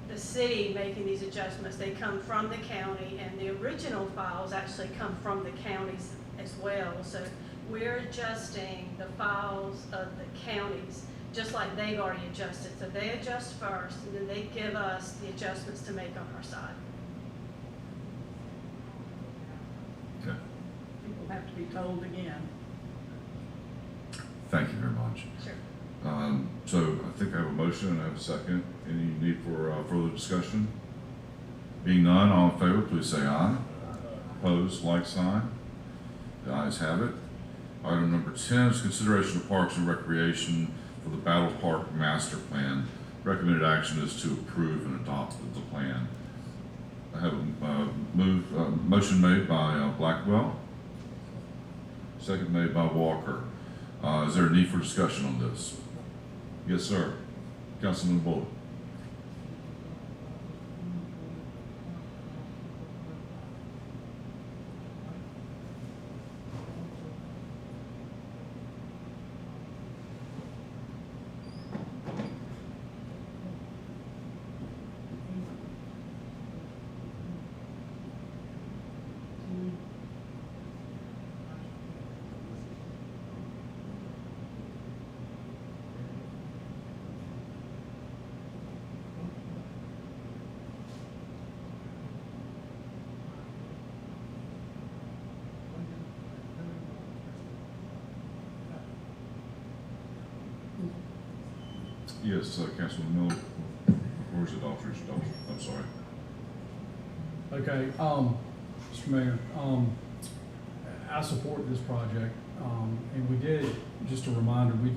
the city making these adjustments. They come from the county, and the original files actually come from the counties as well. So we're adjusting the files of the counties just like they've already adjusted. So they adjust first, and then they give us the adjustments to make on our side. Okay, People have to be told again. thank you very much. Sure. So I think I have a motion and I have a second. Any need for further discussion? Being none, all in favor, please say aye. Opposed, like sign. The ayes have it. Item number 10 is consideration of Parks and Recreation for the Battle Park Master Plan. Recommended action is to approve and adopt the plan. I have a motion made by Blackwell, second made by Walker. Is there a need for discussion on this? Yes, sir. Councilman Bullock. Yes, Councilman Miller. Or is it Aldridge? I'm sorry. Okay, Mr. Mayor, I support this project, and we did, just a reminder, it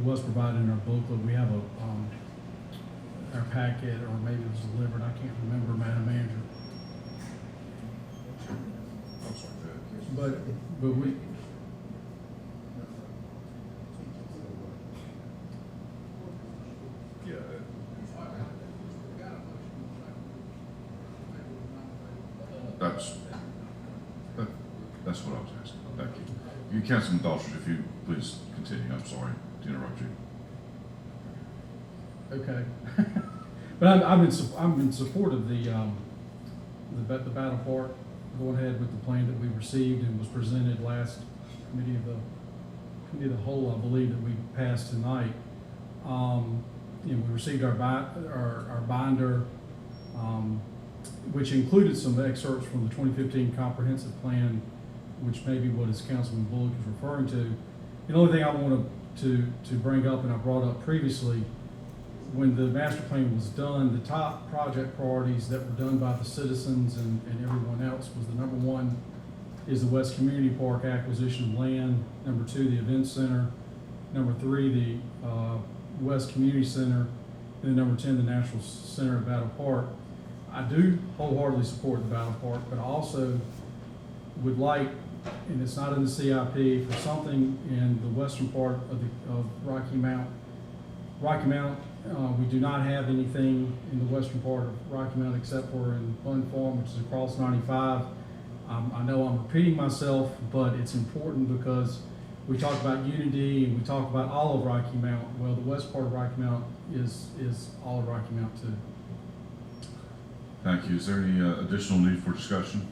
was provided in our booklet, we have our packet, or maybe it was delivered, I can't remember, Madam Manager. I'm sorry. But we, Yeah. That's what I was asking. Thank you. Councilman Daughtry, if you please continue. I'm sorry to interrupt you. okay. But I'm in support of the Battle Park, going ahead with the plan that we received and was presented last committee of the whole, I believe, that we passed tonight. We received our binder, which included some excerpts from the 2015 comprehensive plan, which may be what his Councilman Bullock is referring to. The only thing I wanted to bring up, and I brought up previously, when the master plan was done, the top project priorities that were done by the citizens and everyone else was the number one is the West Community Park acquisition of land, number 2, the event center, number 3, the West Community Center, and then number 10, the Natural Center of Battle Park. I do wholeheartedly support the Battle Park, but I also would like, and it's not in the CIP, for something in the western part of Rocky Mount. Rocky Mount, we do not have anything in the western part of Rocky Mount except for in Bun Farm, which is across 95. I know I'm repeating myself, but it's important because we talk about unity and we talk about all of Rocky Mount. Well, the west part of Rocky Mount is all of Rocky Mount too. Thank you. Is there any additional need for discussion?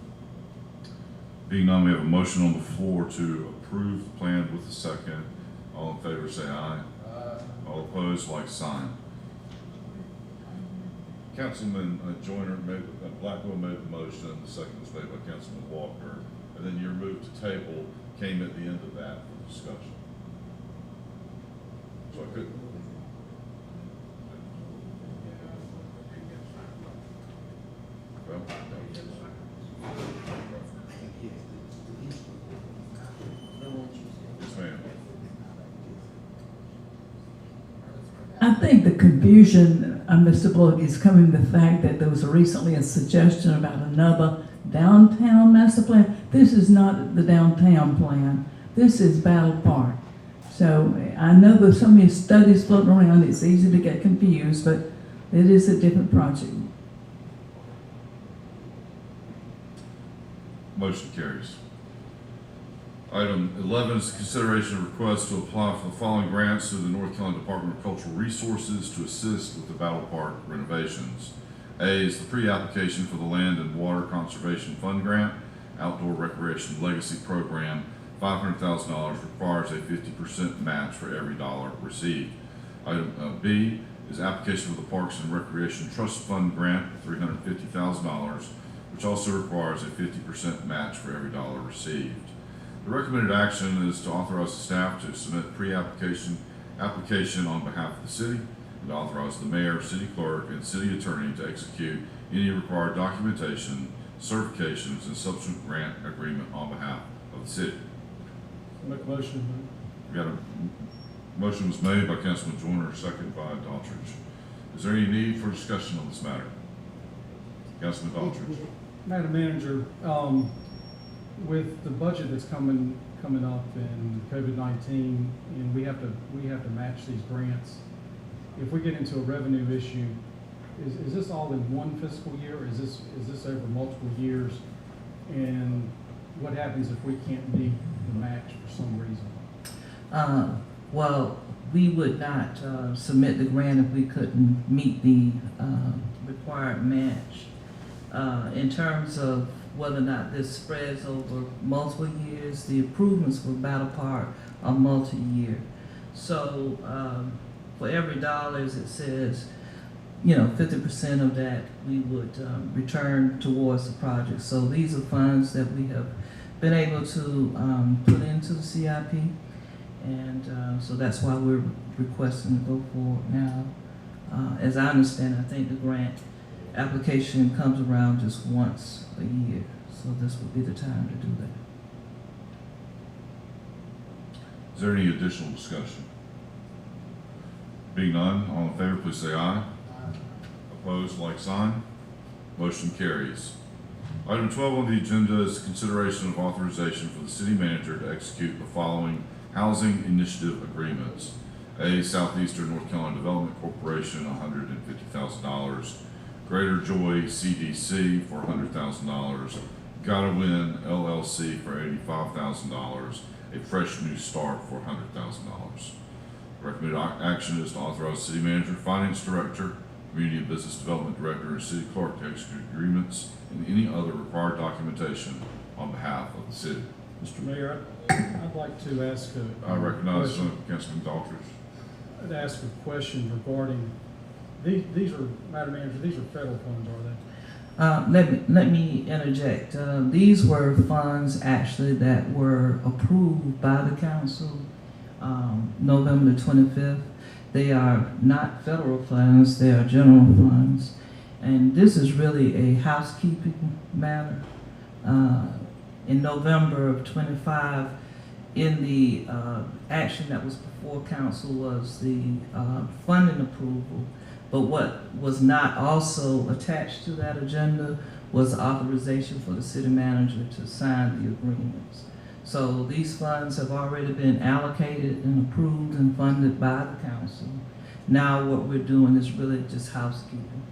Being none, we have a motion on the floor to approve the plan with a second. All in favor say aye. All opposed, like sign. Councilman Joyner Blackwell made the motion, and the second was made by Councilman Walker, and then your move to table came at the end of that for discussion. So I couldn't. Well, yes, ma'am. I think the confusion, Mr. Bullock, is coming from the fact that there was recently a suggestion about another downtown master plan. This is not the downtown plan. This is Battle Park. So So I know there's so many studies floating around, it's easy to get confused, but it is a different project. Motion carries. Item 11 is consideration of request to apply for the following grants through the North Carolina Department of Cultural Resources to assist with the Battle Park renovations. A is the pre-application for the Land and Water Conservation Fund Grant, Outdoor Recreation Legacy Program. $500,000 requires a 50% match for every dollar received. Item B is application for the Parks and Recreation Trust Fund Grant, $350,000, which also requires a 50% match for every dollar received. The recommended action is to authorize the staff to submit application on behalf of the city, and to authorize the mayor, city clerk, and city attorney to execute any required documentation, certifications, and subsequent grant agreement on behalf of the city. Make a motion. We got a motion was made by Councilman Joyner, second by Daughtridge. Is there any need for discussion on this matter? Councilman Daughtridge. Madam Manager, with the budget that's coming up in COVID-19, and we have to match these grants. If we get into a revenue issue, is this all in one fiscal year, or is this over multiple years? And what happens if we can't meet the match for some reason? Well, we would not submit the grant if we couldn't meet the required match. In terms of whether or not this spreads over multiple years, the improvements for Battle Park are multi-year. So for every dollar, as it says, 50% of that we would return towards the project. So these are funds that we have been able to put into the CIP, and so that's why we're requesting to go forward now. As I understand, I think the grant application comes around just once a year, so this would be the time to do that. Is there any additional discussion? Being none, all in favor, please say aye. Opposed, like sign. Motion carries. Item 12 on the agenda is consideration of authorization for the city manager to execute the following housing initiative agreements. A, Southeastern North Carolina Development Corporation, $150,000. Greater Joy CDC for $100,000. Gotta Win LLC for $85,000. A Fresh New Start for $100,000. Recommended action is to authorize city manager, finance director, community and business development director, and city clerk to execute agreements and any other required documentation on behalf of the city. Mr. Mayor, I'd like to ask I recognize Councilman Daughtridge. I'd ask a question regarding, these are, Madam Manager, these are federal funds, are they? Let me interject. These were funds actually that were approved by the council November 25th. They are not federal funds, they are general funds. And this is really a housekeeping matter. In November of 25, in the action that was before council was the funding approval. But what was not also attached to that agenda was authorization for the city manager to sign the agreements. So these funds have already been allocated and approved and funded by the council. Now what we're doing is really just housekeeping.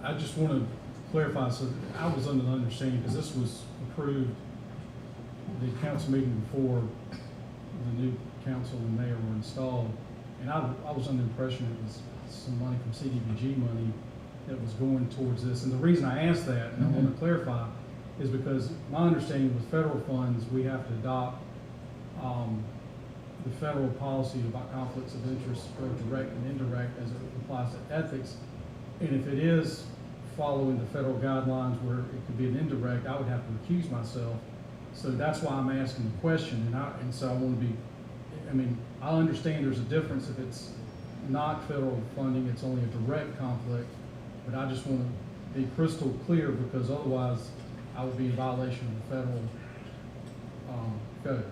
I just want to clarify, so I was under the understanding, because this was approved the council meeting before the new council and mayor were installed, and I was under the impression it was some money from CDBG money that was going towards this. And the reason I asked that, and I want to clarify, is because my understanding with federal funds, we have to adopt the federal policy about conflicts of interest, both direct and indirect, as it applies to ethics. And if it is following the federal guidelines where it could be an indirect, I would have to recuse myself. So that's why I'm asking the question. And so I want to be, I understand there's a difference if it's not federal funding, it's only a direct conflict, but I just want to be crystal clear, because otherwise I would be in violation of the federal code.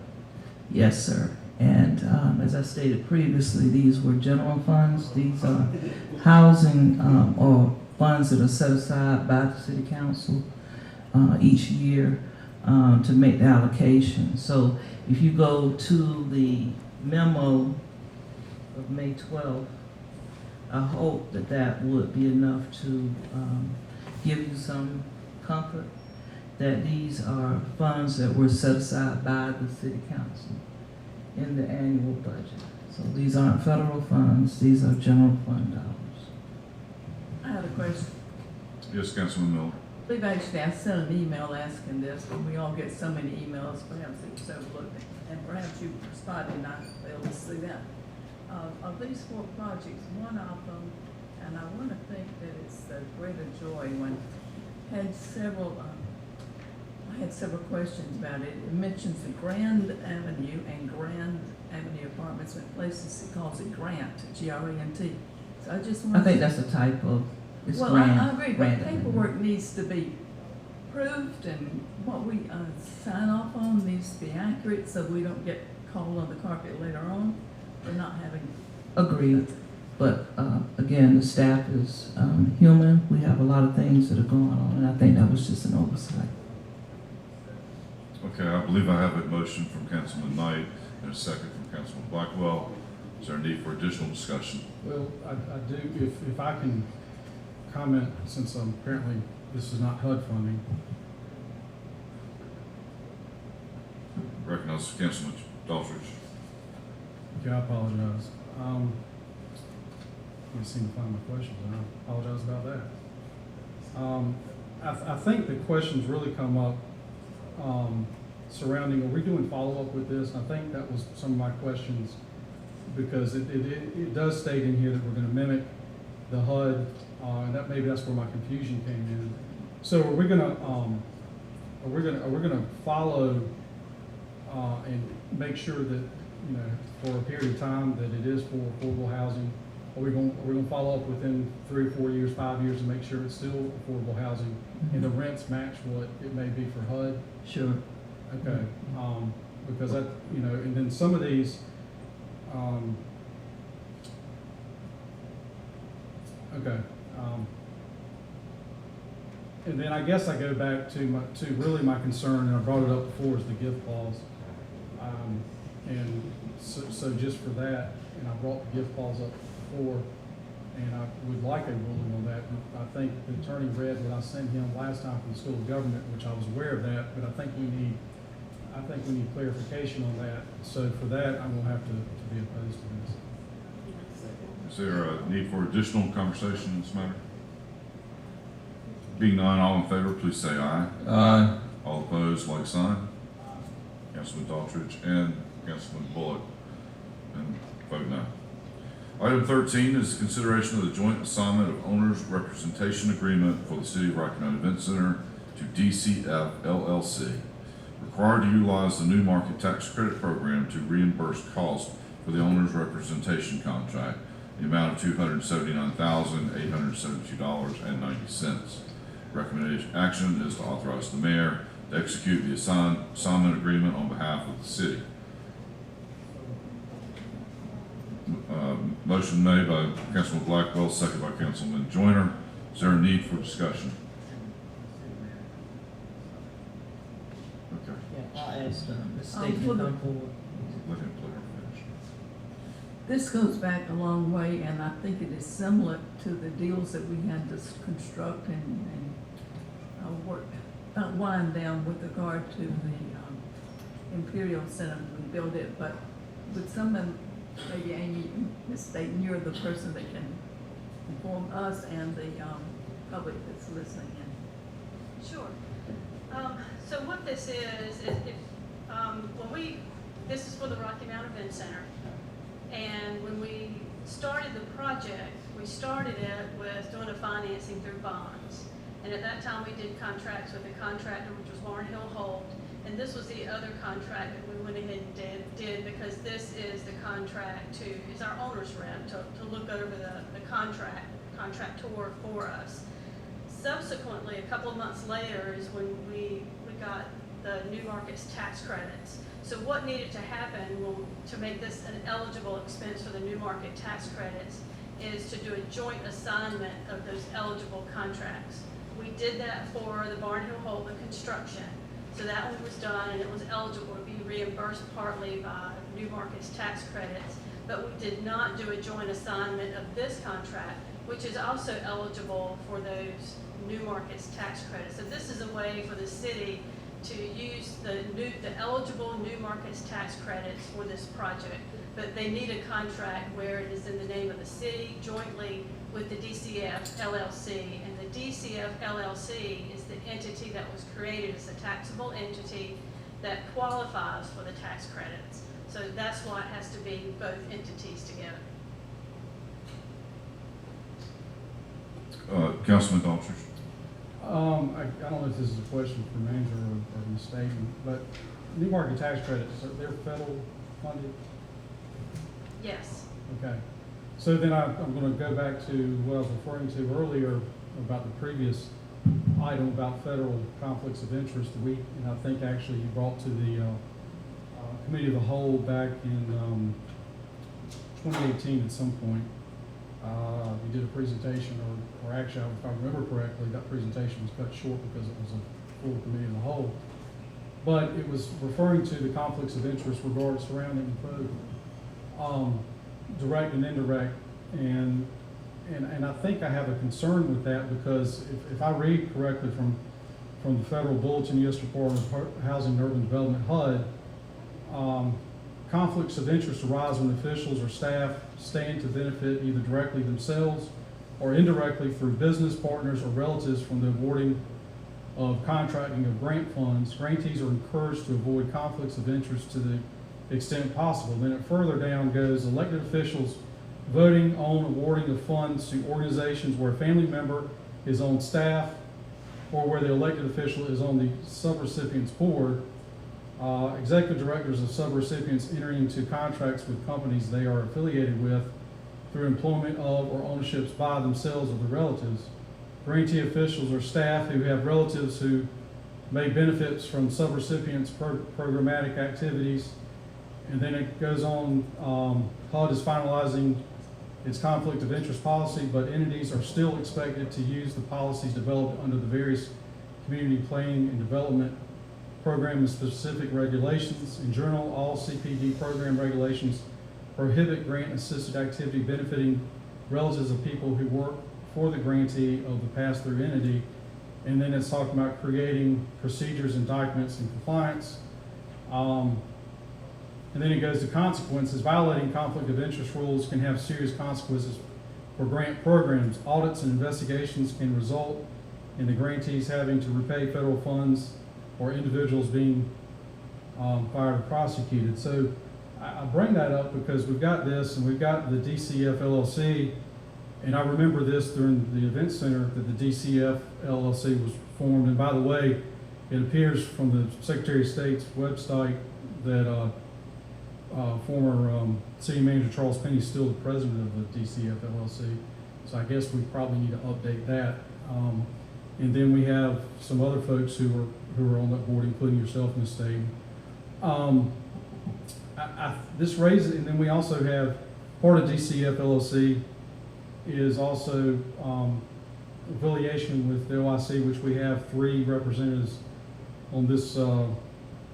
Yes, sir. And as I stated previously, these were general funds. These are housing or funds that are set aside by the city council each year to make the allocation. So if you go to the memo of May 12th, I hope that that would be enough to give you some comfort that these are funds that were set aside by the city council in the annual budget. So these aren't federal funds, these are general fund dollars. I have a question. Yes, Councilman Miller. I believe actually I sent an email asking this, but we all get so many emails, perhaps it was overlooked, and perhaps you responded and I failed to see that. Of these 4 projects, one of them, and I want to think that it's the Greater Joy one, had several, I had several questions about it. It mentions the Grand Avenue and Grand Avenue Apartments, but places it calls it Grant, G-R-A-N-T. So I just want I think that's a type of, it's well, grand. I agree, grand. but paperwork needs to be proved, and what we sign off on needs to be accurate, so we don't get called on the carpet later on for not having. Agreed, but again, the staff is human. We have a lot of things that are going on, and I think that was just an oversight. Okay, I believe I have a motion from Councilman Knight and a second from Councilman Blackwell. Is there a need for additional discussion? Well, I do, if I can comment, since apparently this is not HUD funding. Recognize Councilman Daughtridge. Okay, I apologize. Can't seem to find my questions, and I apologize about that. I think the questions really come up surrounding, are we doing follow-up with this? And I think that was some of my questions, because it does state in here that we're going to mimic the HUD, and that maybe that's where my confusion came in. So are we going to follow and make sure that, you know, for a period of time that it is for affordable housing? Are we going to follow up within 3 or 4 years, 5 years, to make sure it's still affordable housing and the rents match what it may be for HUD? Sure. Okay, because that, you know, and then some of these, okay, and then I guess I go back to really my concern, and I brought it up before, is the gift clause. And so just for that, and I brought the gift clause up before, and I would like a ruling on that. And I think the attorney read what I sent him last time from the School of Government, which I was aware of that, but I think we need clarification on that. So for that, I'm gonna have to be opposed to this. Is there a need for additional conversation in this matter? Being none, all in favor, please say aye. Aye. All opposed, like sign. Councilman Daughtridge and Councilman Bullock, and vote no. Item 13 is consideration of the joint assignment of owner's representation agreement for the City of Rocky Mount Event Center to DCF LLC, required to utilize the New Market Tax Credit Program to reimburse costs for the owner's representation contract, the amount of $279,872.90. Recommendation action is to authorize the mayor to execute the assignment agreement on behalf of the city. Motion made by Councilman Blackwell, second by Councilman Joyner. Is there a need for discussion? Okay. Yeah, I'll ask Ms. State to come forward. Let him finish. This goes back a long way, and I think it is similar to the deals that we had to construct and work, wind down with regard to the Imperial Center. We built it, but with someone, maybe Amy, Ms. Staten, you're the person that can inform us and the public that's listening in. Sure. So what this is this is for the Rocky Mount Event Center. And when we started the project, we started it with doing a financing through bonds. And at that time, we did contracts with a contractor, which was Barnhill Holt. And this was the other contract that we went ahead and did because this is the contract it's our owner's rep to look over the contractor for us. Subsequently, a couple of months later is when we got the New Markets tax credits. So what needed to happen to make this an eligible expense for the New Market tax credits is to do a joint assignment of those eligible contracts. We did that for the Barnhill Holt, the construction. So that one was done and it was eligible to be reimbursed partly by new markets tax credits, but we did not do a joint assignment of this contract, which is also eligible for those new markets tax credits. So this is a way for the city to use the eligible new markets tax credits for this project. But they need a contract where it is in the name of the city jointly with the DCF LLC. And the DCF LLC is the entity that was created as a taxable entity that qualifies for the tax credits. So that's why it has to be both entities together. Councilman Daughtry. I don't know if this is a question for manager or mistaken, but new market tax credits, they're federal funded? Yes. Okay. So then I'm going to go back to what I was referring to earlier about the previous item about federal conflicts of interest. And I think actually you brought to the committee of the whole back in 2018 at some point. You did a presentation, or actually, if I remember correctly, that presentation was cut short because it was a full committee of the whole. But it was referring to the conflicts of interest surrounding the program, direct and indirect, and I think I have a concern with that because if I read correctly from the Federal Bulletin U.S. Report on Housing and Urban Development HUD, conflicts of interest arise when officials or staff stand to benefit either directly themselves or indirectly through business partners or relatives from the awarding of contracting of grant funds. Grantees are encouraged to avoid conflicts of interest to the extent possible. Then it further down goes, elected officials voting on awarding of funds to organizations where a family member is on staff or where the elected official is on the subrecipient's board. Executive directors of subrecipients entering into contracts with companies they are affiliated with through employment of or ownerships by themselves or their relatives. Grantee officials or staff who have relatives who may benefit from subrecipients' programmatic activities. And then it goes on, HUD is finalizing its conflict of interest policy, but entities are still expected to use the policies developed under the various community planning and development program and specific regulations. In general, all CPD program regulations prohibit grant-assisted activity benefiting relatives of people who work for the grantee of the pass-through entity. And then it's talking about creating procedures and documents in compliance. And then it goes to consequences. Violating conflict of interest rules can have serious consequences for grant programs. Audits and investigations can result in the grantees having to repay federal funds or individuals being fired or prosecuted. So I bring that up because we've got this and we've got the DCF LLC, and I remember this during the event center that the DCF LLC was formed. And by the way, it appears from the Secretary of State's website that former City Manager Charles Penny is still the president of the DCF LLC. So I guess we probably need to update that. And then we have some other folks who are on that board, including yourself, Ms. Staten. This raises, and then we also have part of DCF LLC is also affiliation with the OIC, which we have 3 representatives on this, or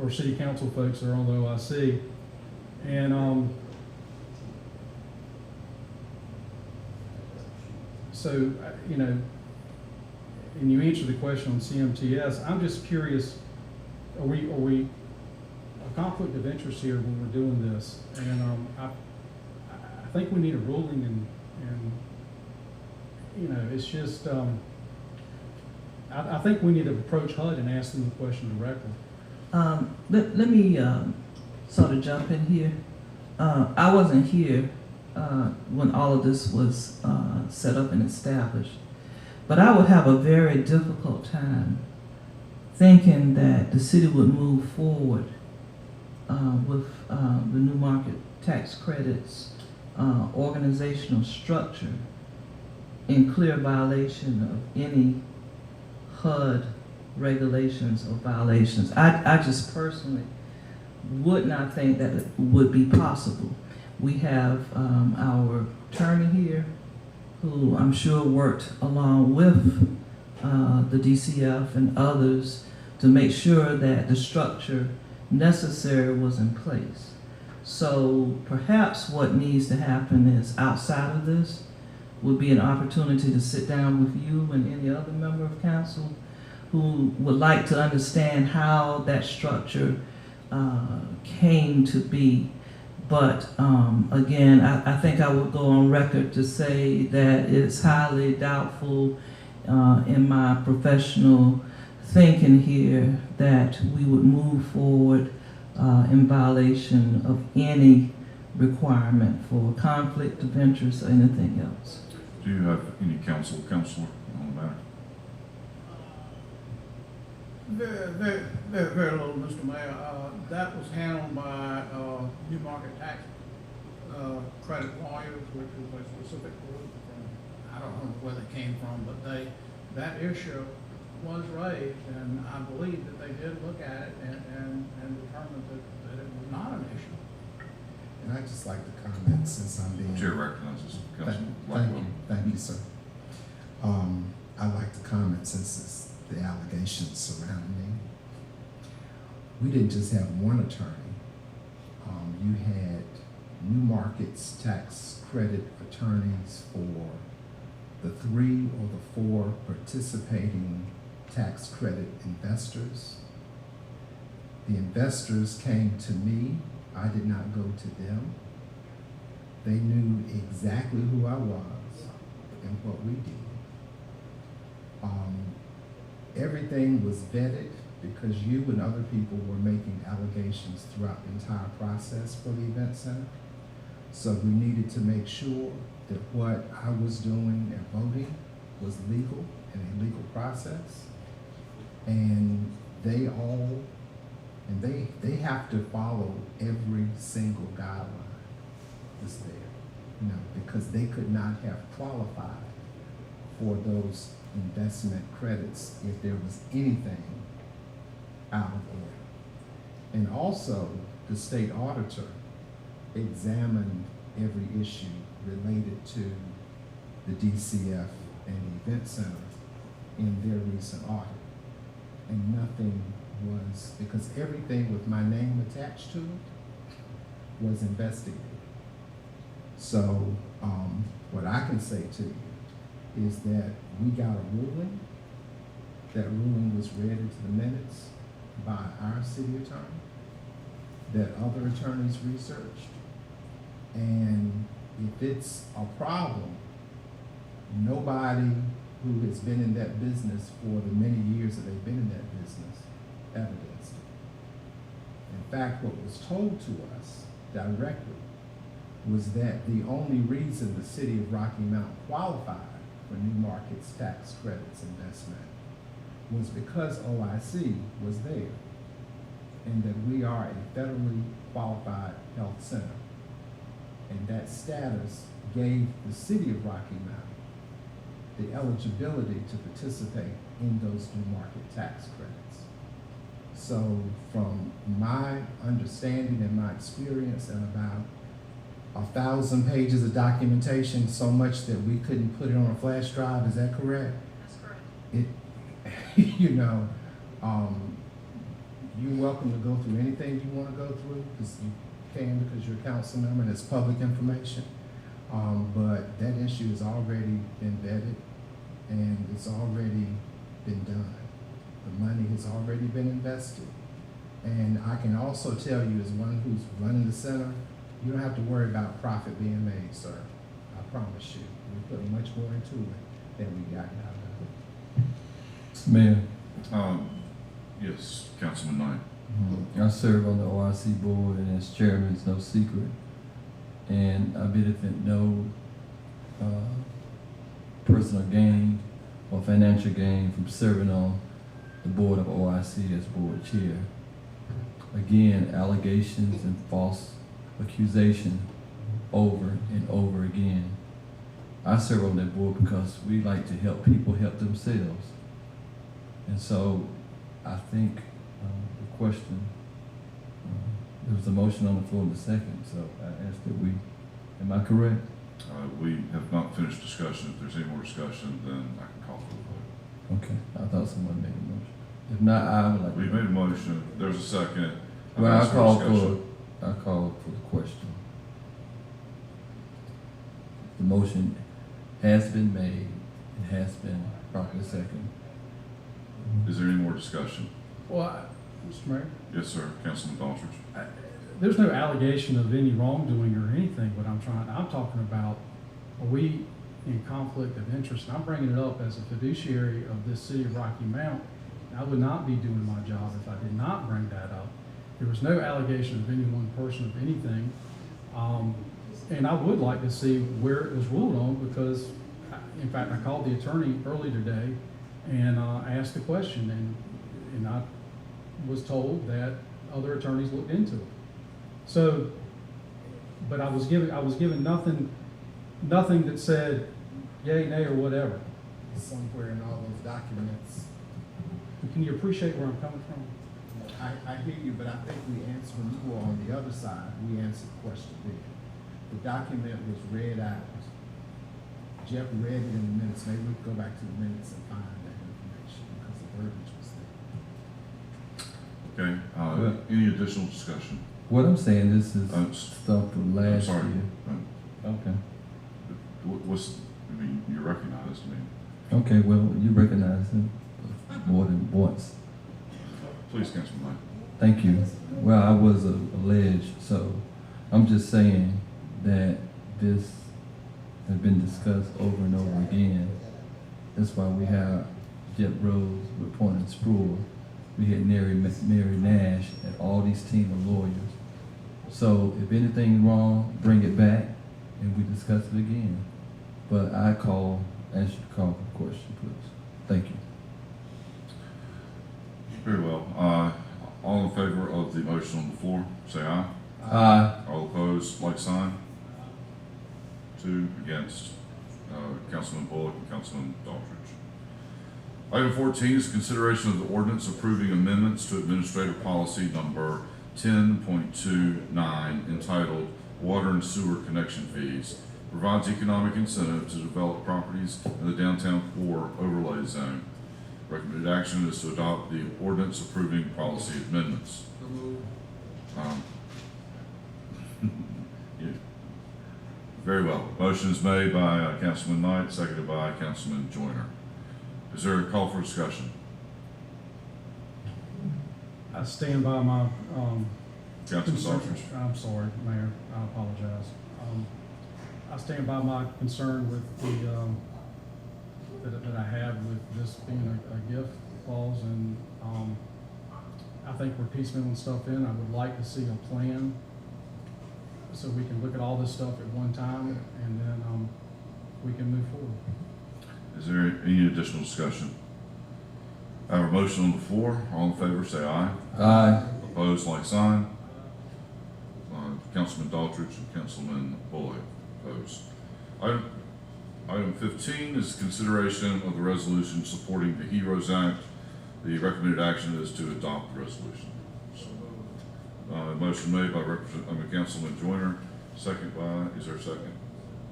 city council folks that are on the OIC. And so, you know, and you answered the question on CMTS. I'm just curious, are we a conflict of interest here when we're doing this? And I think we need a ruling, and you know, it's just I think we need to approach HUD and ask them the question directly. Let me sort of jump in here. I wasn't here when all of this was set up and established. But I would have a very difficult time thinking that the city would move forward with the new market tax credits organizational structure in clear violation of any HUD regulations or violations. I just personally would not think that it would be possible. We have our attorney here, who I'm sure worked along with the DCF and others to make sure that the structure necessary was in place. So perhaps what needs to happen is outside of this would be an opportunity to sit down with you and any other member of council who would like to understand how that structure came to be. But again, I think I would go on record to say that it's highly doubtful in my professional thinking here that we would move forward in violation of any requirement for conflict of interest or anything else. Do you have any counselor on the matter? Very little, Mr. Mayor. That was handled by New Market Tax Credit Lawyers, which is a specific group from, I don't know where they came from, but that issue was raised, and I believe that they did look at it and determined that it was not an issue. And I'd just like to comment since I'm being... Chair recognizes Councilman Thank you, sir. I'd like to comment since it's the allegations surrounding me. We didn't just have one attorney. You had New Markets tax credit attorneys for the 3 or the 4 participating tax credit investors. The investors came to me. I did not go to them. They knew exactly who I was and what we did. Everything was vetted because you and other people were making allegations throughout the entire process for the event center. So we needed to make sure that what I was doing and voting was legal and a legal process. And they have to follow every single guideline that's there, because they could not have qualified for those investment credits if there was anything out of order. And also, the state auditor examined every issue related to the DCF and the event center in their recent audit. And nothing was, because everything with my name attached to it was investigated. So what I can say to you is that we got a ruling. That ruling was read into the minutes by our city attorney, that other attorneys researched. And if it's a problem, nobody who has been in that business for the many years that they've been in that business evidenced it. In fact, what was told to us directly was that the only reason the city of Rocky Mount qualified for New Markets tax credits investment was because OIC was there, and that we are a federally qualified health center. And that status gave the city of Rocky Mount the eligibility to participate in those New Market tax credits. So from my understanding and my experience, and about 1,000 pages of documentation, so much that we couldn't put it on a flash drive, is that correct? That's correct. You're welcome to go through anything you want to go through, because you can, because you're a council member and it's public information. But that issue has already been vetted and it's already been done. The money has already been invested. And I can also tell you, as one who's running the center, you don't have to worry about profit being made, sir. I promise you. We put much more into it than we got out of it. Mayor. Yes, Councilman Knight. I serve on the OIC board, and as chairman, it's no secret. And I benefit no personal gain or financial gain from serving on the board of OIC as board chair. Again, allegations and false accusation over and over again. I serve on that board because we like to help people help themselves. And so I think the question, there was a motion on the floor in the second, so I asked that we, am I correct? We have not finished discussion. If there's any more discussion, then I can call for the vote. Okay, I thought someone made a motion. If not, I would like to. We made a motion. There's a second. Well, I I call for the question. The motion has been made, it has been properly seconded. Is there any more discussion? Well, Mr. Mayor? Yes, sir. Councilman Daughtry. There's no allegation of any wrongdoing or anything, but I'm talking about, are we in conflict of interest? And I'm bringing it up as a fiduciary of this city of Rocky Mount. I would not be doing my job if I did not bring that up. There was no allegation of any one person of anything. And I would like to see where it was ruled on, because, in fact, I called the attorney early today and asked the question, and I was told that other attorneys looked into it. So, but I was given nothing that said yay, nay, or whatever. Somewhere in all those documents. Can you appreciate where I'm coming from? I hear you, but I think we answered, when you were on the other side, we answered the question there. The document was read out. Jeff read it in the minutes. Maybe we could go back to the minutes and find that information, because the verbiage was there. Okay, any additional discussion? What I'm saying, this is stuff from last I'm sorry. year. Okay. I mean, you recognize me. Okay, well, you recognize him more than once. Please, Councilman Knight. Thank you. Well, I was alleged, so I'm just saying that this has been discussed over and over again. That's why we have Jeff Rose with Point and Sproul. We had Mary Nash and all these team of lawyers. So if anything's wrong, bring it back and we discuss it again. But I ask you to call for the question, please. Thank you. Very well. All in favor of the motion on the floor, say aye. Aye. All opposed, like sign. 2 against. Councilman Bullock and Councilman Daughtry. Item 14 is consideration of the ordinance approving amendments to Administrative Policy Number 10.29 entitled Water and Sewer Connection Fees. Provides economic incentive to develop properties in the downtown core overlay zone. Recommended action is to adopt the ordinance approving policy amendments. Yeah. Very well. Motion is made by Councilman Knight, seconded by Councilman Joyner. Is there a call for discussion? I stand by my, Councilman Daughtry. I'm sorry, Mayor, I apologize. I stand by my concern with that I have with this being a gift clause, and I think we're piecemealing stuff in. I would like to see a plan so we can look at all this stuff at one time, and then we can move forward. Is there any additional discussion? I have a motion on the floor. All in favor, say aye. Aye. Opposed, like sign. Councilman Daughtry and Councilman Bullock opposed. Item 15 is consideration of the resolution supporting the HEROES Act. The recommended action is to adopt the resolution. Motion made by Councilman Joyner, second by, is there a second?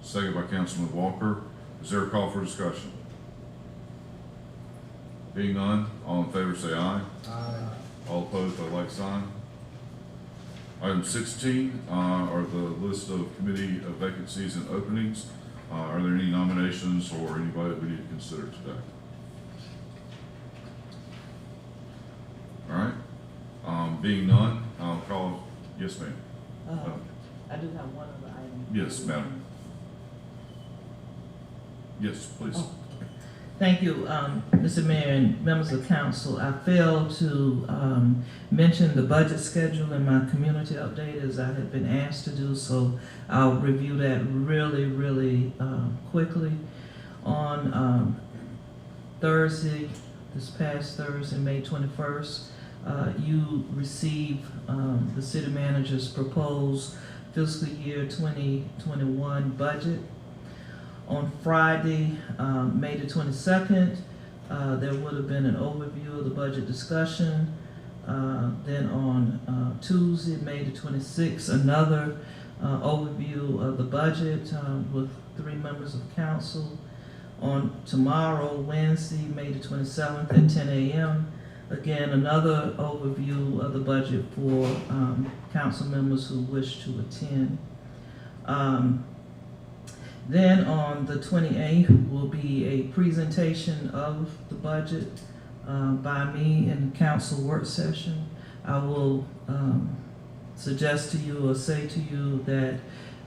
Second by Councilman Walker. Is there a call for discussion? Being none, all in favor say aye. Aye. All opposed by like sign. Item 16 are the list of committee vacancies and openings. Are there any nominations or anybody that we need to consider today? All right. Being none, I'll call. Yes, ma'am. I do have one other item. Yes, madam. Yes, please. Oh. Thank you, Mr. Mayor and members of council. I failed to mention the budget schedule in my community update as I had been asked to do, so I'll review that really quickly. On Thursday, this past Thursday, May 21st, you received the city manager's proposed fiscal year 2021 budget. On Friday, May the 22nd, there would have been an overview of the budget discussion. Then on Tuesday, May the 26th, another overview of the budget with 3 members of council. On tomorrow, Wednesday, May the 27th at 10 a.m., again, another overview of the budget for council members who wish to attend. Then on the 28th will be a presentation of the budget by me in council work session. I will suggest to you or say to you that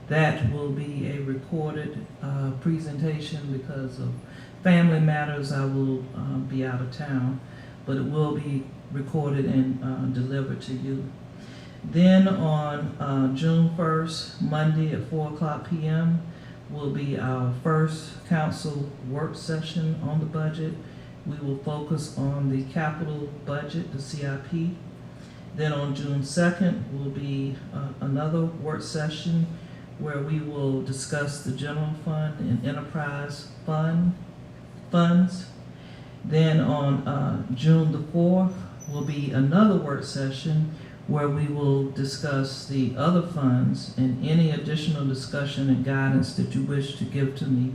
that will be a recorded presentation because of family matters. I will be out of town, but it will be recorded and delivered to you. Then on June 1st, Monday at 4:00 p.m., will be our first council work session on the budget. We will focus on the capital budget, the CIP. Then on June 2nd will be another work session where we will discuss the general fund and enterprise funds. Then on June the 4th will be another work session where we will discuss the other funds and any additional discussion and guidance that you wish to give to me.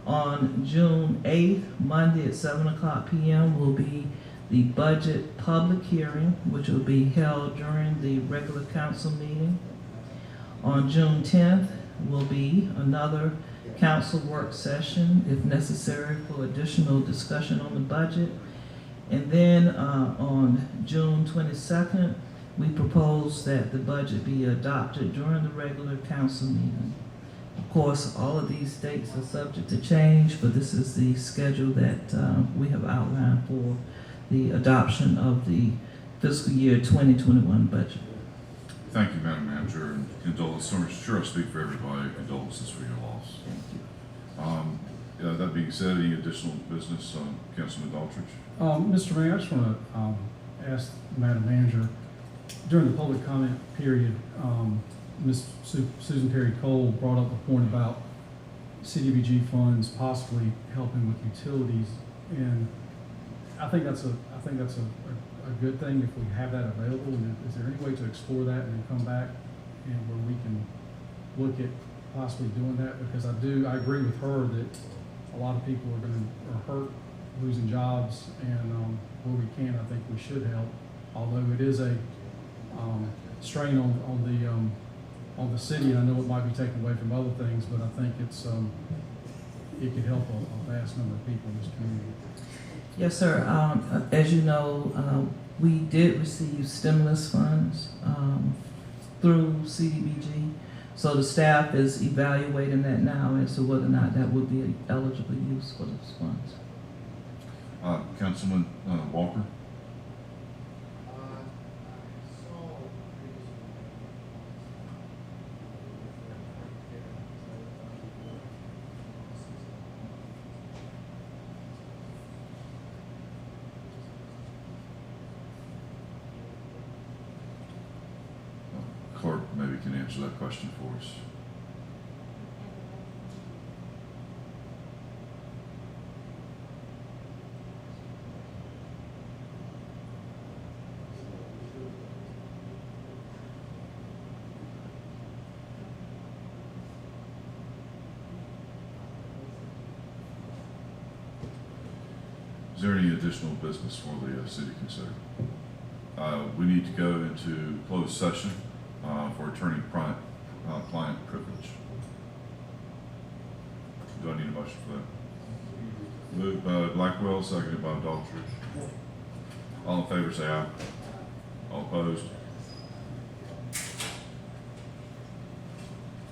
On June 8th, Monday at 7:00 p.m. will be the budget public hearing, which will be held during the regular council meeting. On June 10th will be another council work session, if necessary, for additional discussion on the budget. And then on June 22nd, we propose that the budget be adopted during the regular council meeting. Of course, all of these dates are subject to change, but this is the schedule that we have outlined for the adoption of the fiscal year 2021 budget. Thank you, Madam Manager, and condolences. I'm sure I speak for everybody. Condolences for your loss. Thank you. That being said, any additional business, Councilman Daltrich? Mr. Mayor, I just want to ask Madam Manager, during the public comment period, Ms. Susan Perry Cole brought up a point about CDBG funds possibly helping with utilities, and I think that's a good thing if we have that available. And is there any way to explore that and then come back and where we can look at possibly doing that? Because I agree with her that a lot of people are hurt, losing jobs, and where we can, I think we should help. Although it is a strain on the city, and I know it might be taken away from other things, but I think it could help a vast number of people in this community. Yes, sir. As you know, we did receive stimulus funds through CDBG. So the staff is evaluating that now as to whether or not that would be an eligible use for those funds. Councilman Walker? Clerk maybe can answer that question for us. Is there any additional business for the city to consider? We need to go into closed session for attorney-client privilege. Do I need a motion for that? Moved by Blackwell, seconded by Daltrich. All in favor say aye. All opposed?